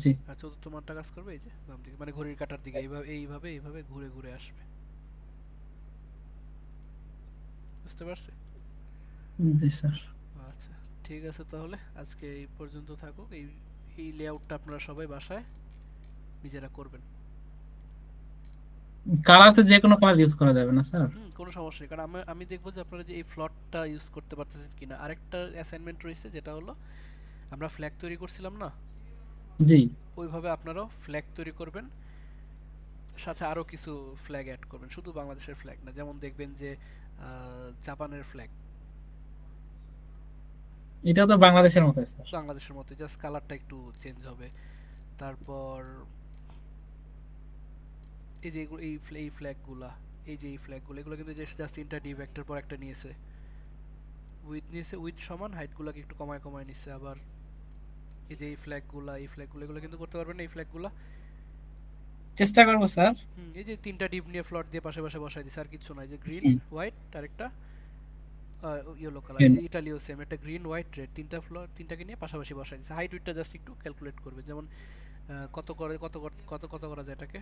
Speaker 4: জি
Speaker 1: আর চতুর্থ মানটা কাজ করবে এই যে বাম দিকে, মানে ঘড়ির কাঁটার দিকে। এইভাবে এইভাবে এইভাবে ঘুরে ঘুরে আসবে। বুঝতে পারছি?
Speaker 4: জি স্যার।
Speaker 1: আচ্ছা ঠিক আছে, তাহলে আজকে এই পর্যন্ত থাকুক। এই লেআউটটা আপনারা সবাই বাসায় নিজেরা করবেন।
Speaker 4: কালার তো যে কোনো কালার ইউজ করা যাবে না স্যার?
Speaker 1: কোনো সমস্যা নেই, কারণ আমি দেখবো যে আপনারা যে এই ফ্লটটা ইউজ করতে পারতেছেন কিনা। আরেকটা অ্যাসাইনমেন্ট রয়েছে, যেটা হলো আমরা ফ্ল্যাগ তৈরি করছিলাম না,
Speaker 4: জি
Speaker 1: ওইভাবে আপনারাও ফ্ল্যাগ তৈরি করবেন, সাথে আরো কিছু ফ্ল্যাগ অ্যাড করবেন, শুধু বাংলাদেশের ফ্ল্যাগ না। যেমন দেখবেন যে জাপানের ফ্ল্যাগ,
Speaker 4: এটা তো বাংলাদেশের মতো স্যার।
Speaker 1: বাংলাদেশের মতো, জাস্ট কালারটা একটু চেঞ্জ হবে। তারপর এই যে এই ফ্ল্যাগগুলা, এই যে এই ফ্ল্যাগগুলো, এগুলো কিন্তু জাস্ট তিনটা ডিভ একটার পর একটা নিয়েছে। উইথ নিয়েছে, উইথ সমান, হাইটগুলোকে একটু কমায় কমায় নিচ্ছে। আবার এই যে এই ফ্ল্যাগগুলা এগুলো কিন্তু করতে পারবেন না, এই ফ্ল্যাগগুলা
Speaker 4: চেষ্টা করব স্যার।
Speaker 1: এই যে তিনটা ডিপ নিয়ে ফ্লট দিয়ে পাশে পাশে বসাই দিছে, আর কিছু নাই। যে গ্রিন হোয়াইট আর একটা ইয়েলো কালার, ইটালিও সেম, একটা গ্রিন হোয়াইট রেড, তিনটা ফ্লট, তিনটাকে নিয়ে পাশাপাশি বসাই দিছে। হাইট উইডটা জাস্ট একটু ক্যালকুলেট করবে, যেমন কত করে কত করা যায় এটাকে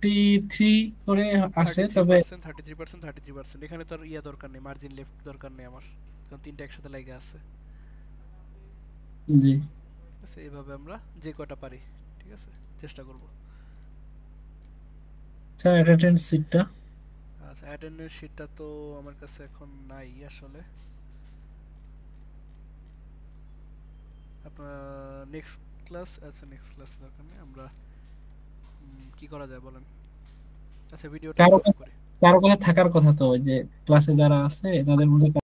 Speaker 4: 33 করে আসে, তবে
Speaker 1: 33%। এখানে তো আর ইয়া দরকার নেই, মার্জিন লেফট দরকার নেই আমার, কারণ তিনটা একসাথে লাগে আছে।
Speaker 4: জি
Speaker 1: ঠিক আছে, এইভাবে আমরা যে কয়টা পারি, ঠিক আছে, চেষ্টা করব।
Speaker 4: স্যার অ্যাটেন্ডেন্স শিটটা,
Speaker 1: আচ্ছা অ্যাটেন্ডেন্স শিটটা তো আমার কাছে এখন নাই আসলে। আপনার নেক্সট ক্লাস, আচ্ছা নেক্সট ক্লাস দরকার নেই, আমরা কি করা যায় বলেন? আচ্ছা ভিডিওটা
Speaker 4: কারো কাছে থাকার কথা তো, ওই যে ক্লাসে যারা আছে তাদের মধ্যে